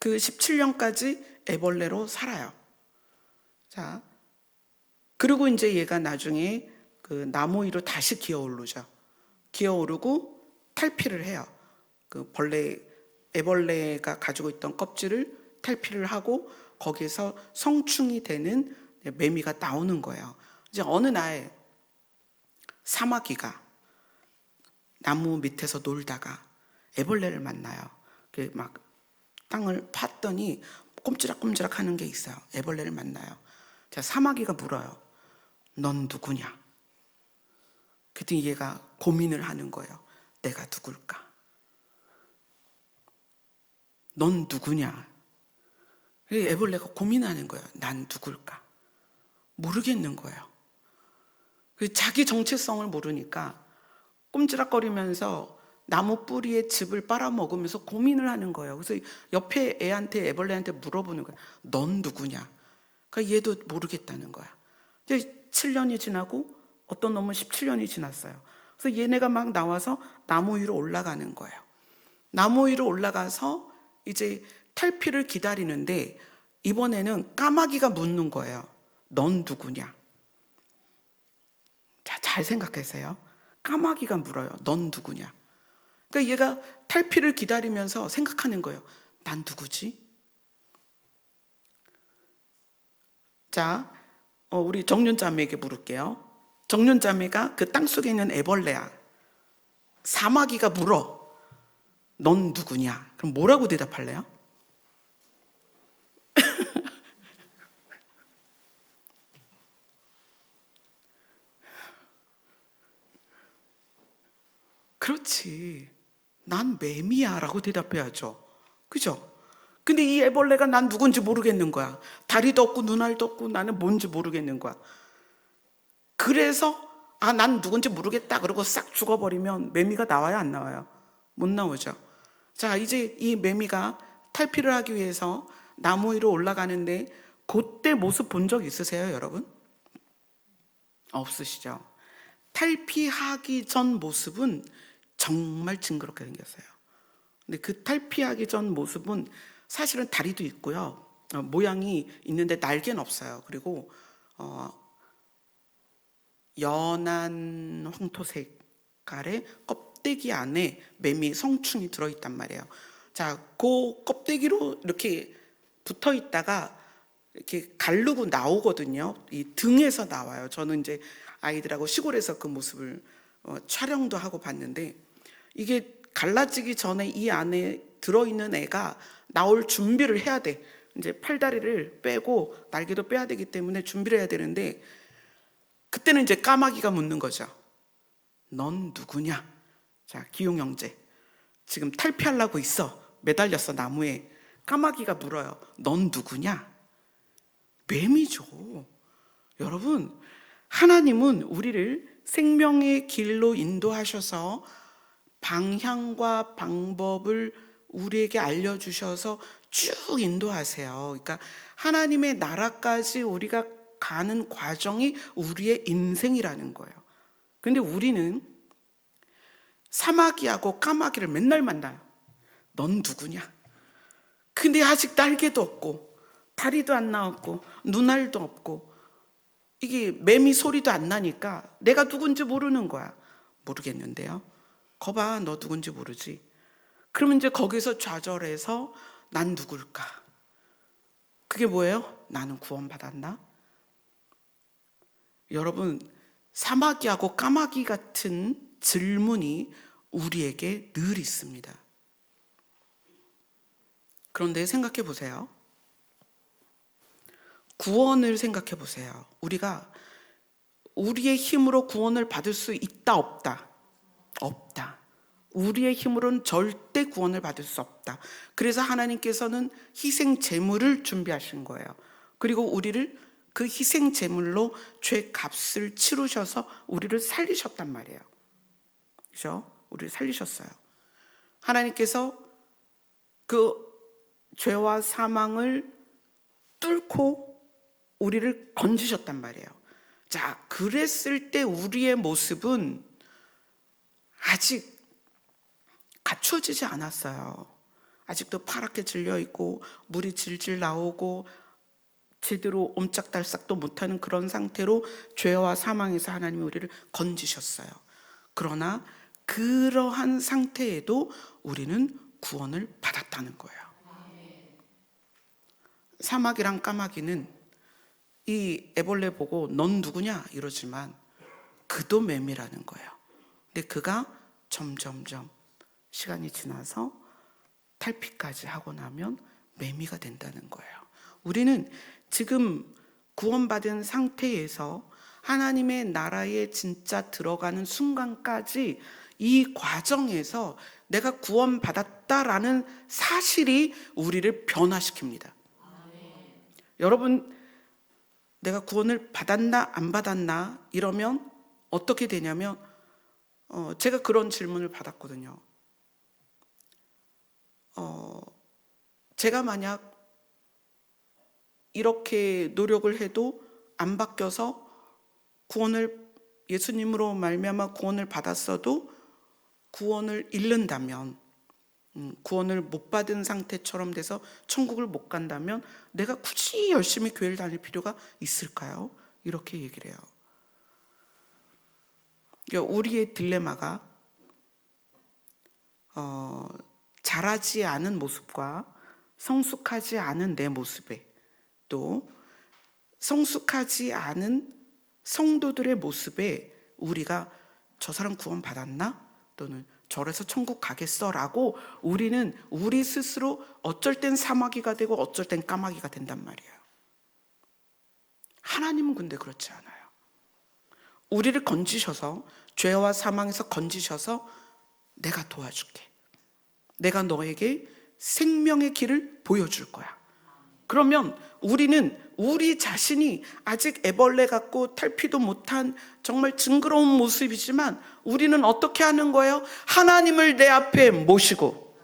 그 17년까지 애벌레로 살아요. 자, 그리고 이제 얘가 나중에 그 나무 위로 다시 기어오르죠. 기어오르고 탈피를 해요. 그 애벌레가 가지고 있던 껍질을 탈피를 하고 거기에서 성충이 되는 매미가 나오는 거예요. 이제 어느 날 사마귀가 나무 밑에서 놀다가 애벌레를 만나요. 막 땅을 팠더니 꼼지락꼼지락 하는 게 있어요. 애벌레를 만나요. 자, 사마귀가 물어요. 넌 누구냐? 그랬더니 얘가 고민을 하는 거예요. 내가 누굴까? 넌 누구냐? 애벌레가 고민하는 거예요. 난 누굴까? 모르겠는 거예요. 자기 정체성을 모르니까 꼼지락거리면서 나무 뿌리에 즙을 빨아먹으면서 고민을 하는 거예요. 그래서 옆에 애벌레한테 물어보는 거예요. 넌 누구냐? 그러니까 얘도 모르겠다는 거야. 이제 7년이 지나고 어떤 놈은 17년이 지났어요. 그래서 얘네가 막 나와서 나무 위로 올라가는 거예요. 나무 위로 올라가서 이제 탈피를 기다리는데 이번에는 까마귀가 묻는 거예요. 넌 누구냐? 자, 잘 생각하세요. 까마귀가 물어요. 넌 누구냐? 그러니까 얘가 탈피를 기다리면서 생각하는 거예요. 난 누구지? 자, 우리 정윤자매에게 물을게요. 정윤자매가 그 땅속에 있는 애벌레야. 사마귀가 물어. 넌 누구냐? 그럼 뭐라고 대답할래요? 그렇지. 난 매미야 라고 대답해야죠. 그죠? 근데 이 애벌레가 난 누군지 모르겠는 거야. 다리도 없고 눈알도 없고 나는 뭔지 모르겠는 거야. 그래서 난 누군지 모르겠다 그러고 싹 죽어버리면 매미가 나와요, 안 나와요? 못 나오죠. 자, 이제 이 매미가 탈피를 하기 위해서 나무 위로 올라가는데 그때 모습 본 적 있으세요, 여러분? 없으시죠? 탈피하기 전 모습은 정말 징그럽게 생겼어요. 근데 그 탈피하기 전 모습은 사실은 다리도 있고요. 모양이 있는데 날개는 없어요. 그리고 연한 황토 색깔의 껍데기 안에 매미 성충이 들어있단 말이에요. 자, 그 껍데기로 이렇게 붙어 있다가 이렇게 가르고 나오거든요. 이 등에서 나와요. 저는 이제 아이들하고 시골에서 그 모습을 촬영도 하고 봤는데, 이게 갈라지기 전에 이 안에 들어있는 애가 나올 준비를 해야 돼. 이제 팔다리를 빼고 날개도 빼야 되기 때문에 준비를 해야 되는데, 그때는 이제 까마귀가 묻는 거죠. 넌 누구냐? 자, 기용 형제, 지금 탈피하려고 있어. 매달렸어, 나무에. 까마귀가 물어요. 넌 누구냐? 뱀이죠. 여러분, 하나님은 우리를 생명의 길로 인도하셔서 방향과 방법을 우리에게 알려주셔서 쭉 인도하세요. 그러니까 하나님의 나라까지 우리가 가는 과정이 우리의 인생이라는 거예요. 근데 우리는 사마귀하고 까마귀를 맨날 만나요. 넌 누구냐? 근데 아직 날개도 없고 다리도 안 나왔고 눈알도 없고 이게 매미 소리도 안 나니까 내가 누군지 모르는 거야. 모르겠는데요. 거봐, 너 누군지 모르지? 그러면 이제 거기서 좌절해서 난 누굴까? 그게 뭐예요? 나는 구원받았나? 여러분, 사마귀하고 까마귀 같은 질문이 우리에게 늘 있습니다. 그런데 생각해 보세요. 구원을 생각해 보세요. 우리가 우리의 힘으로 구원을 받을 수 있다, 없다? 없다. 우리의 힘으로는 절대 구원을 받을 수 없다. 그래서 하나님께서는 희생 제물을 준비하신 거예요. 그리고 우리를 그 희생 제물로 죄 값을 치르셔서 우리를 살리셨단 말이에요. 그렇죠? 우리를 살리셨어요. 하나님께서 그 죄와 사망을 뚫고 우리를 건지셨단 말이에요. 자, 그랬을 때 우리의 모습은 아직 갖춰지지 않았어요. 아직도 파랗게 질려 있고 물이 질질 나오고 제대로 옴짝달싹도 못하는 그런 상태로 죄와 사망에서 하나님이 우리를 건지셨어요. 그러나 그러한 상태에도 우리는 구원을 받았다는 거예요. 사마귀랑 까마귀는 이 애벌레 보고 넌 누구냐 이러지만 그도 매미라는 거예요. 근데 그가 점점점 시간이 지나서 탈피까지 하고 나면 매미가 된다는 거예요. 우리는 지금 구원받은 상태에서 하나님의 나라에 진짜 들어가는 순간까지 이 과정에서 내가 구원받았다라는 사실이 우리를 변화시킵니다. 여러분, 내가 구원을 받았나 안 받았나 이러면 어떻게 되냐면 제가 그런 질문을 받았거든요. 제가 만약 이렇게 노력을 해도 안 바뀌어서 구원을 예수님으로 말미암아 구원을 받았어도 구원을 잃는다면, 구원을 못 받은 상태처럼 돼서 천국을 못 간다면 내가 굳이 열심히 교회를 다닐 필요가 있을까요? 이렇게 얘기를 해요. 그러니까 우리의 딜레마가 자라지 않은 모습과 성숙하지 않은 내 모습에, 또 성숙하지 않은 성도들의 모습에 우리가 저 사람 구원 받았나? 또는 저래서 천국 가겠어라고 우리는 우리 스스로 어쩔 땐 사마귀가 되고 어쩔 땐 까마귀가 된단 말이에요. 하나님은 근데 그렇지 않아요. 우리를 건지셔서, 죄와 사망에서 건지셔서 내가 도와줄게. 내가 너에게 생명의 길을 보여줄 거야. 그러면 우리는 우리 자신이 아직 애벌레 같고 탈피도 못한 정말 징그러운 모습이지만 우리는 어떻게 하는 거예요? 하나님을 내 앞에 모시고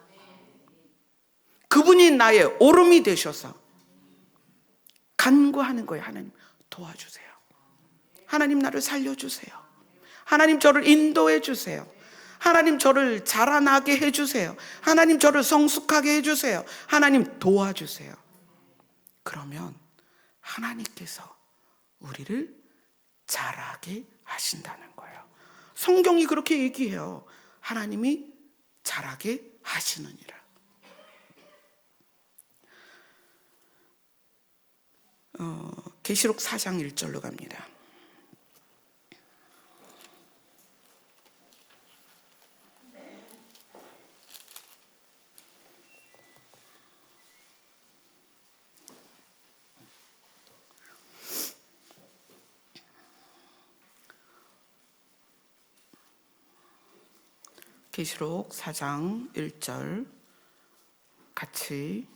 그분이 나의 오름이 되셔서 간구하는 거예요. 하나님 도와주세요. 하나님 나를 살려주세요. 하나님 저를 인도해 주세요. 하나님 저를 자라나게 해주세요. 하나님 저를 성숙하게 해주세요. 하나님 도와주세요. 그러면 하나님께서 우리를 자라게 하신다는 거예요. 성경이 그렇게 얘기해요. 하나님이 자라게 하시느니라. 계시록 4장 1절로 갑니다. 계시록 4장 1절 같이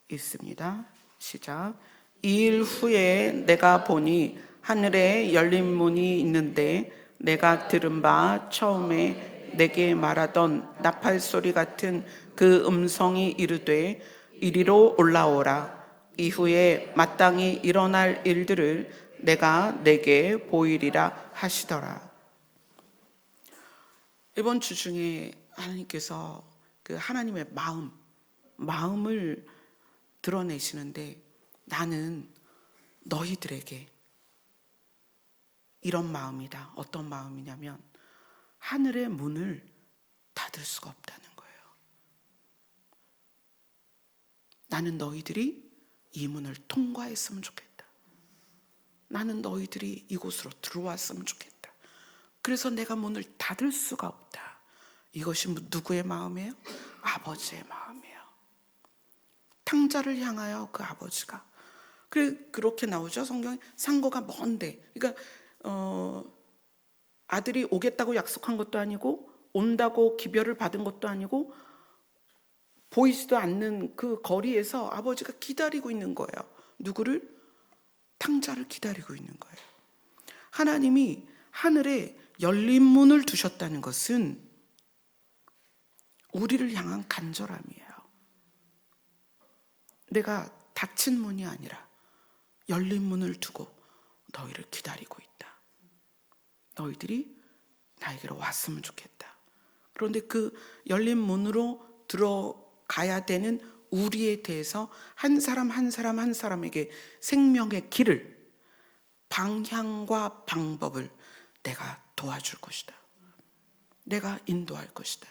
읽습니다. 시작. 2일 후에 내가 보니 하늘에 열린 문이 있는데 내가 들은 바 처음에 내게 말하던 나팔 소리 같은 그 음성이 이르되 이리로 올라오라. 이후에 마땅히 일어날 일들을 내가 내게 보이리라 하시더라. 이번 주 중에 하나님께서 그 하나님의 마음을 드러내시는데, 나는 너희들에게 이런 마음이다. 어떤 마음이냐면 하늘의 문을 닫을 수가 없다는 거예요. 나는 너희들이 이 문을 통과했으면 좋겠다. 나는 너희들이 이곳으로 들어왔으면 좋겠다. 그래서 내가 문을 닫을 수가 없다. 이것이 누구의 마음이에요? 아버지의 마음이에요. 탕자를 향하여 그 아버지가. 그렇게 나오죠. 성경에. 상고가 먼데. 그러니까 아들이 오겠다고 약속한 것도 아니고, 온다고 기별을 받은 것도 아니고, 보이지도 않는 그 거리에서 아버지가 기다리고 있는 거예요. 누구를? 탕자를 기다리고 있는 거예요. 하나님이 하늘에 열린 문을 두셨다는 것은 우리를 향한 간절함이에요. 내가 닫힌 문이 아니라 열린 문을 두고 너희를 기다리고 있다. 너희들이 나에게로 왔으면 좋겠다. 그런데 그 열린 문으로 들어가야 되는 우리에 대해서 한 사람 한 사람에게 생명의 길을, 방향과 방법을 내가 도와줄 것이다. 내가 인도할 것이다.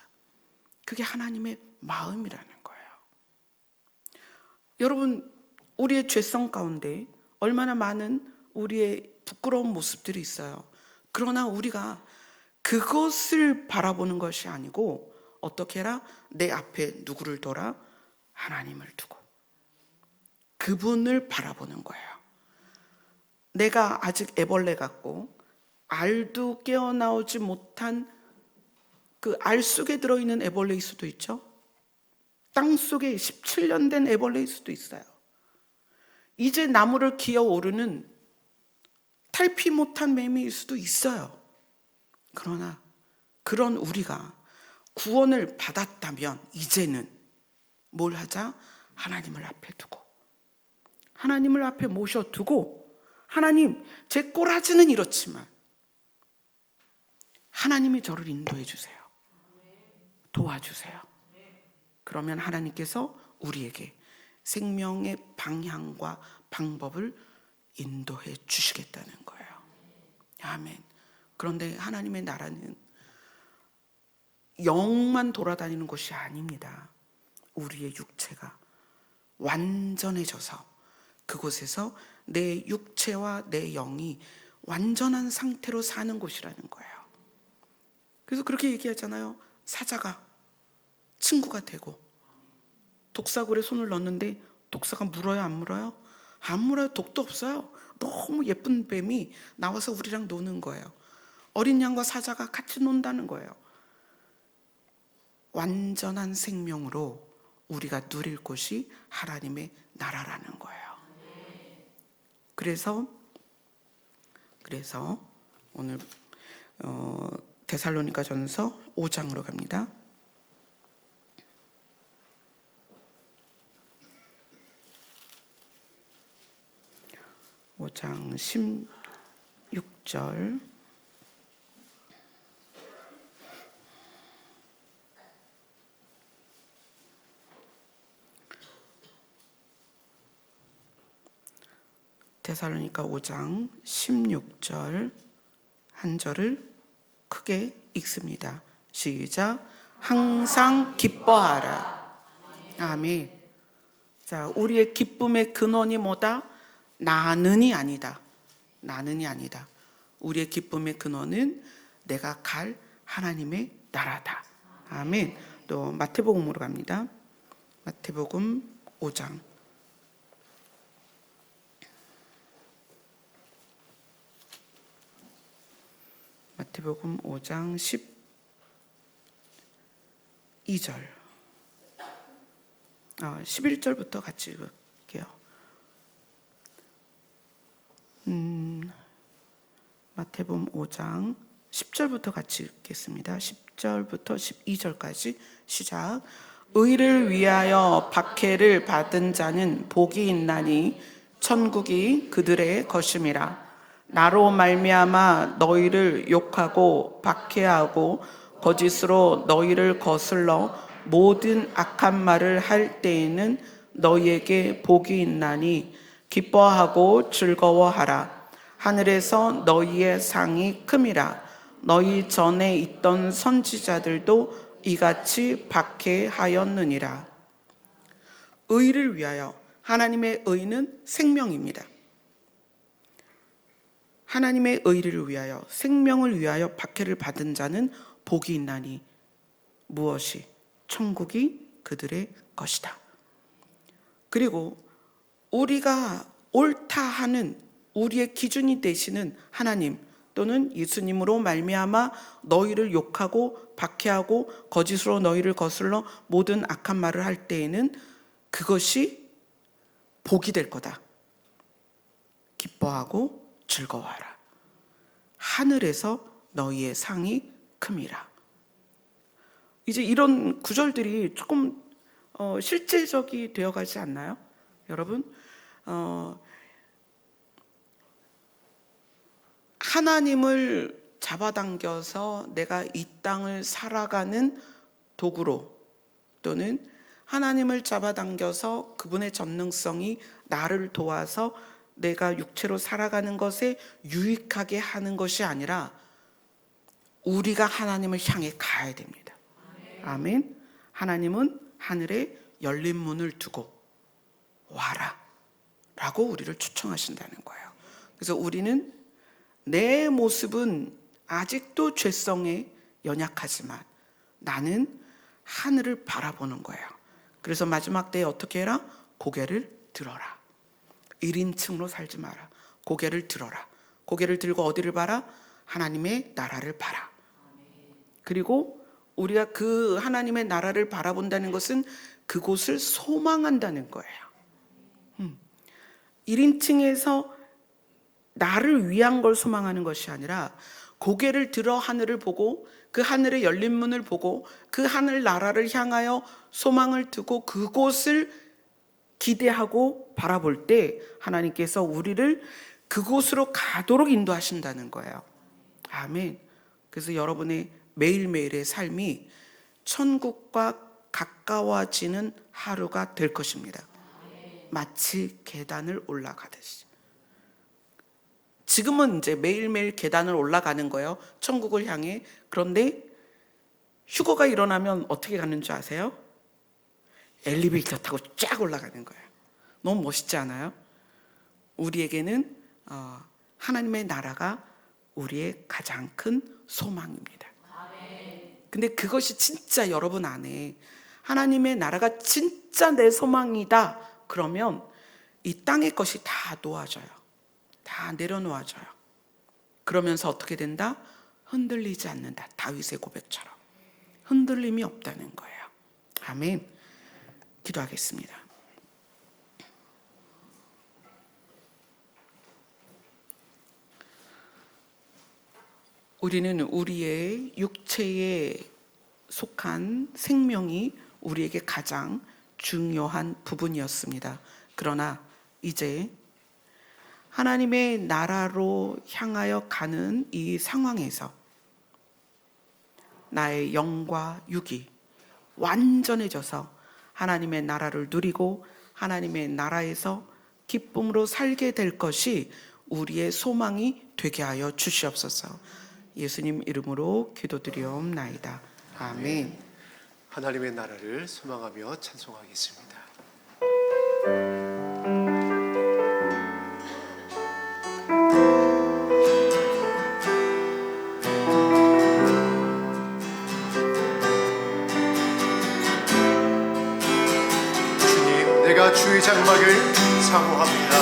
그게 하나님의 마음이라는 거예요. 여러분, 우리의 죄성 가운데 얼마나 많은 우리의 부끄러운 모습들이 있어요. 그러나 우리가 그것을 바라보는 것이 아니고 어떻게 해라? 내 앞에 누구를 둬라? 하나님을 두고 그분을 바라보는 거예요. 내가 아직 애벌레 같고 알도 깨어나오지 못한 그 알 속에 들어있는 애벌레일 수도 있죠. 땅 속에 17년 된 애벌레일 수도 있어요. 이제 나무를 기어오르는 탈피 못한 매미일 수도 있어요. 그러나 그런 우리가 구원을 받았다면 이제는 뭘 하자? 하나님을 앞에 두고, 하나님을 앞에 모셔두고, 하나님, 제 꼬라지는 이렇지만 하나님이 저를 인도해 주세요. 도와주세요. 그러면 하나님께서 우리에게 생명의 방향과 방법을 인도해 주시겠다는 거예요. 아멘. 그런데 하나님의 나라는 영만 돌아다니는 곳이 아닙니다. 우리의 육체가 완전해져서 그곳에서 내 육체와 내 영이 완전한 상태로 사는 곳이라는 거예요. 그래서 그렇게 얘기하잖아요. 사자가 친구가 되고, 독사굴에 손을 넣는데 독사가 물어요, 안 물어요? 안 물어요. 독도 없어요. 너무 예쁜 뱀이 나와서 우리랑 노는 거예요. 어린 양과 사자가 같이 논다는 거예요. 완전한 생명으로 우리가 누릴 곳이 하나님의 나라라는 거예요. 그래서 오늘 데살로니가전서 5장으로 갑니다. 5장 16절. 데살로니가 5장 16절 한 절을 크게 읽습니다. 시작. 항상 기뻐하라. 아멘. 자, 우리의 기쁨의 근원이 뭐다? 나는이 아니다. 나는이 아니다. 우리의 기쁨의 근원은 내가 갈 하나님의 나라다. 아멘. 또 마태복음으로 갑니다. 마태복음 5장. 마태복음 5장 12절. 11절부터 같이 읽을게요. 마태복음 5장 10절부터 같이 읽겠습니다. 10절부터 12절까지 시작. 의를 위하여 박해를 받은 자는 복이 있나니 천국이 그들의 것임이라. 나로 말미암아 너희를 욕하고 박해하고 거짓으로 너희를 거슬러 모든 악한 말을 할 때에는 너희에게 복이 있나니 기뻐하고 즐거워하라. 하늘에서 너희의 상이 큼이라. 너희 전에 있던 선지자들도 이같이 박해하였느니라. 의를 위하여. 하나님의 의는 생명입니다. 하나님의 의를 위하여, 생명을 위하여 박해를 받은 자는 복이 있나니 무엇이? 천국이 그들의 것이다. 그리고 우리가 옳다 하는 우리의 기준이 되시는 하나님 또는 예수님으로 말미암아 너희를 욕하고 박해하고 거짓으로 너희를 거슬러 모든 악한 말을 할 때에는 그것이 복이 될 거다. 기뻐하고 즐거워하라. 하늘에서 너희의 상이 큼이라. 이제 이런 구절들이 조금 실제적이 되어가지 않나요? 여러분, 하나님을 잡아당겨서 내가 이 땅을 살아가는 도구로, 또는 하나님을 잡아당겨서 그분의 전능성이 나를 도와서 내가 육체로 살아가는 것에 유익하게 하는 것이 아니라 우리가 하나님을 향해 가야 됩니다. 아멘. 하나님은 하늘에 열린 문을 두고 와라 라고 우리를 초청하신다는 거예요. 그래서 우리는 내 모습은 아직도 죄성에 연약하지만 나는 하늘을 바라보는 거예요. 그래서 마지막 때에 어떻게 해라? 고개를 들어라. 1인칭으로 살지 마라. 고개를 들어라. 고개를 들고 어디를 봐라? 하나님의 나라를 봐라. 그리고 우리가 그 하나님의 나라를 바라본다는 것은 그곳을 소망한다는 거예요. 1인칭에서 나를 위한 걸 소망하는 것이 아니라 고개를 들어 하늘을 보고 그 하늘의 열린 문을 보고 그 하늘 나라를 향하여 소망을 두고 그곳을 기대하고 바라볼 때 하나님께서 우리를 그곳으로 가도록 인도하신다는 거예요. 아멘. 그래서 여러분의 매일매일의 삶이 천국과 가까워지는 하루가 될 것입니다. 마치 계단을 올라가듯이. 지금은 이제 매일매일 계단을 올라가는 거예요. 천국을 향해. 그런데 휴거가 일어나면 어떻게 가는 줄 아세요? 엘리베이터 타고 쫙 올라가는 거예요. 너무 멋있지 않아요? 우리에게는 하나님의 나라가 우리의 가장 큰 소망입니다. 근데 그것이 진짜 여러분 안에 하나님의 나라가 진짜 내 소망이다 그러면 이 땅의 것이 다 놓아져요. 다 내려놓아져요. 그러면서 어떻게 된다? 흔들리지 않는다. 다윗의 고백처럼 흔들림이 없다는 거예요. 아멘. 기도하겠습니다. 우리는 우리의 육체에 속한 생명이 우리에게 가장 중요한 부분이었습니다. 그러나 이제 하나님의 나라로 향하여 가는 이 상황에서 나의 영과 육이 완전해져서 하나님의 나라를 누리고 하나님의 나라에서 기쁨으로 살게 될 것이 우리의 소망이 되게 하여 주시옵소서. 예수님 이름으로 기도드리옵나이다. 아멘. 하나님의 나라를 소망하며 찬송하겠습니다. 사모합니다.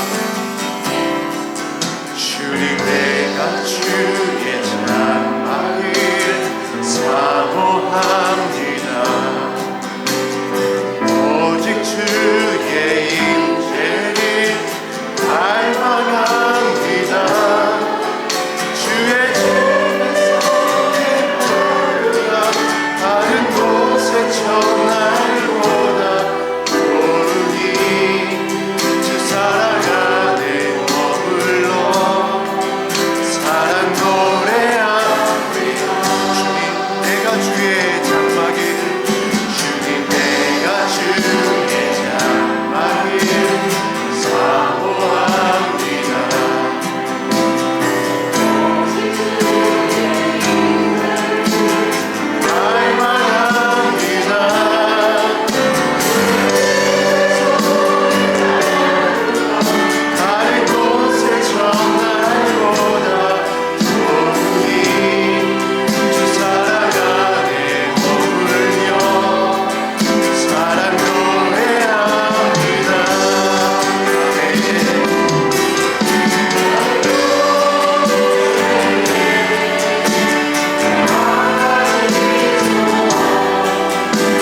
주님 내가 주의 장막을 사모합니다. 오직 주의 임재를 갈망합니다. 주의 집에서 내 하루가 다른 곳의 첫날보다 오르니 주 사랑 안에 머물러 사랑 노래합니다. 주님 내가 주의 장막을 주님 내가 주의 장막을 사모합니다. 다른 곳의 첫날보다 오르니 주 사랑 안에 머물며 사랑 노래합니다.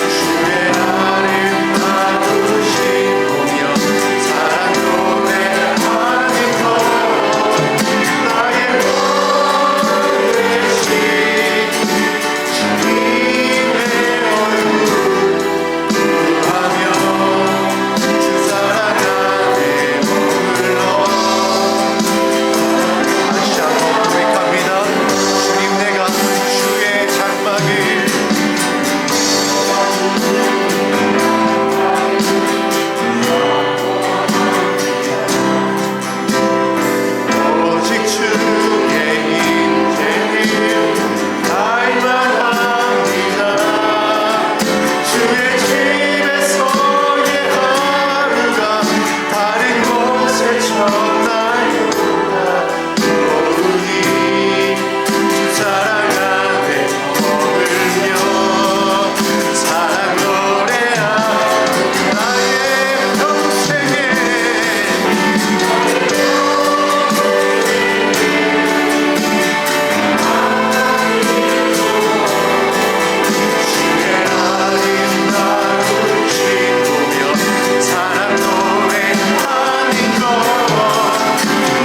주의 아름다운 신보며 사랑 노래하는 것 나의 원 되신 주님의 얼굴 구하며 주 사랑 안에 머물러 다시 한번 고백합니다. 주님 내가 주의 장막을 오직 주의 임재를 갈망합니다. 주의 집에서의 하루가 다른 곳의 첫날보다 오르니 주 사랑 안에 머물며 사랑 노래하는 나의 평생에 주의 아름다운 신보며 사랑 노래하는 것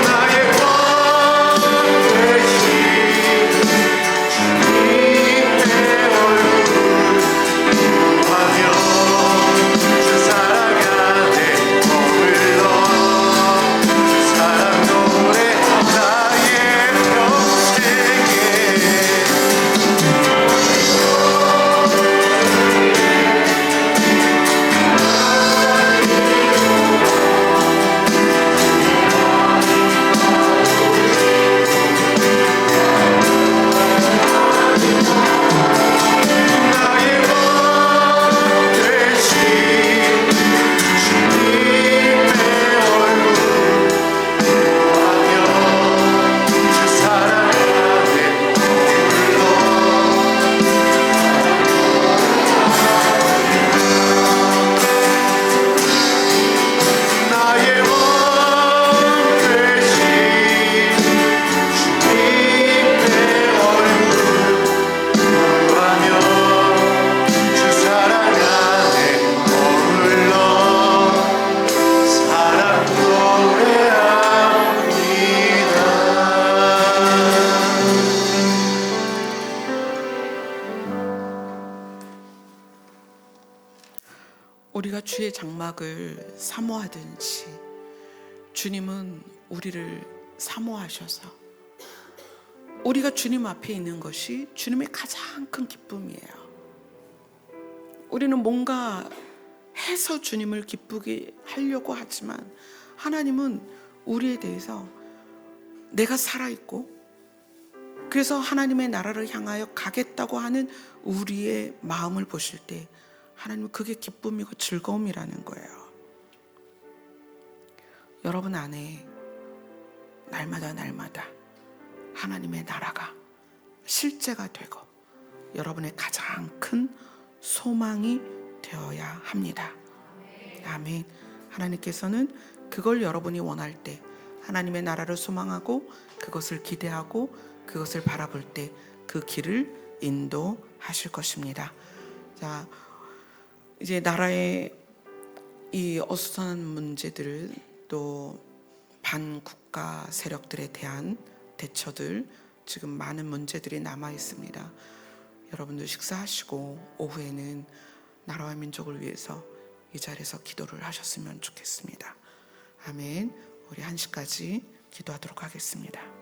나의 원 되신 주님의 얼굴 구하며 주 사랑 안에 머물러 사랑 노래 나의 평생에 나의 원 되신 주님의 얼굴 구하며 주 사랑 안에 머물러 나의 원 되신 주님의 얼굴 구하며 주 사랑 안에 머물러 사랑 노래합니다. 우리가 주의 장막을 사모하든지 주님은 우리를 사모하셔서 우리가 주님 앞에 있는 것이 주님의 가장 큰 기쁨이에요. 우리는 뭔가 해서 주님을 기쁘게 하려고 하지만 하나님은 우리에 대해서 내가 살아있고 그래서 하나님의 나라를 향하여 가겠다고 하는 우리의 마음을 보실 때 하나님은 그게 기쁨이고 즐거움이라는 거예요. 여러분 안에 날마다 하나님의 나라가 실제가 되고 여러분의 가장 큰 소망이 되어야 합니다. 아멘. 하나님께서는 그걸 여러분이 원할 때, 하나님의 나라를 소망하고 그것을 기대하고 그것을 바라볼 때 그 길을 인도하실 것입니다. 자, 이제 나라의 이 어수선한 문제들, 또 반국가 세력들에 대한 대처들, 지금 많은 문제들이 남아 있습니다. 여러분들 식사하시고 오후에는 나라와 민족을 위해서 이 자리에서 기도를 하셨으면 좋겠습니다. 아멘. 우리 1시까지 기도하도록 하겠습니다.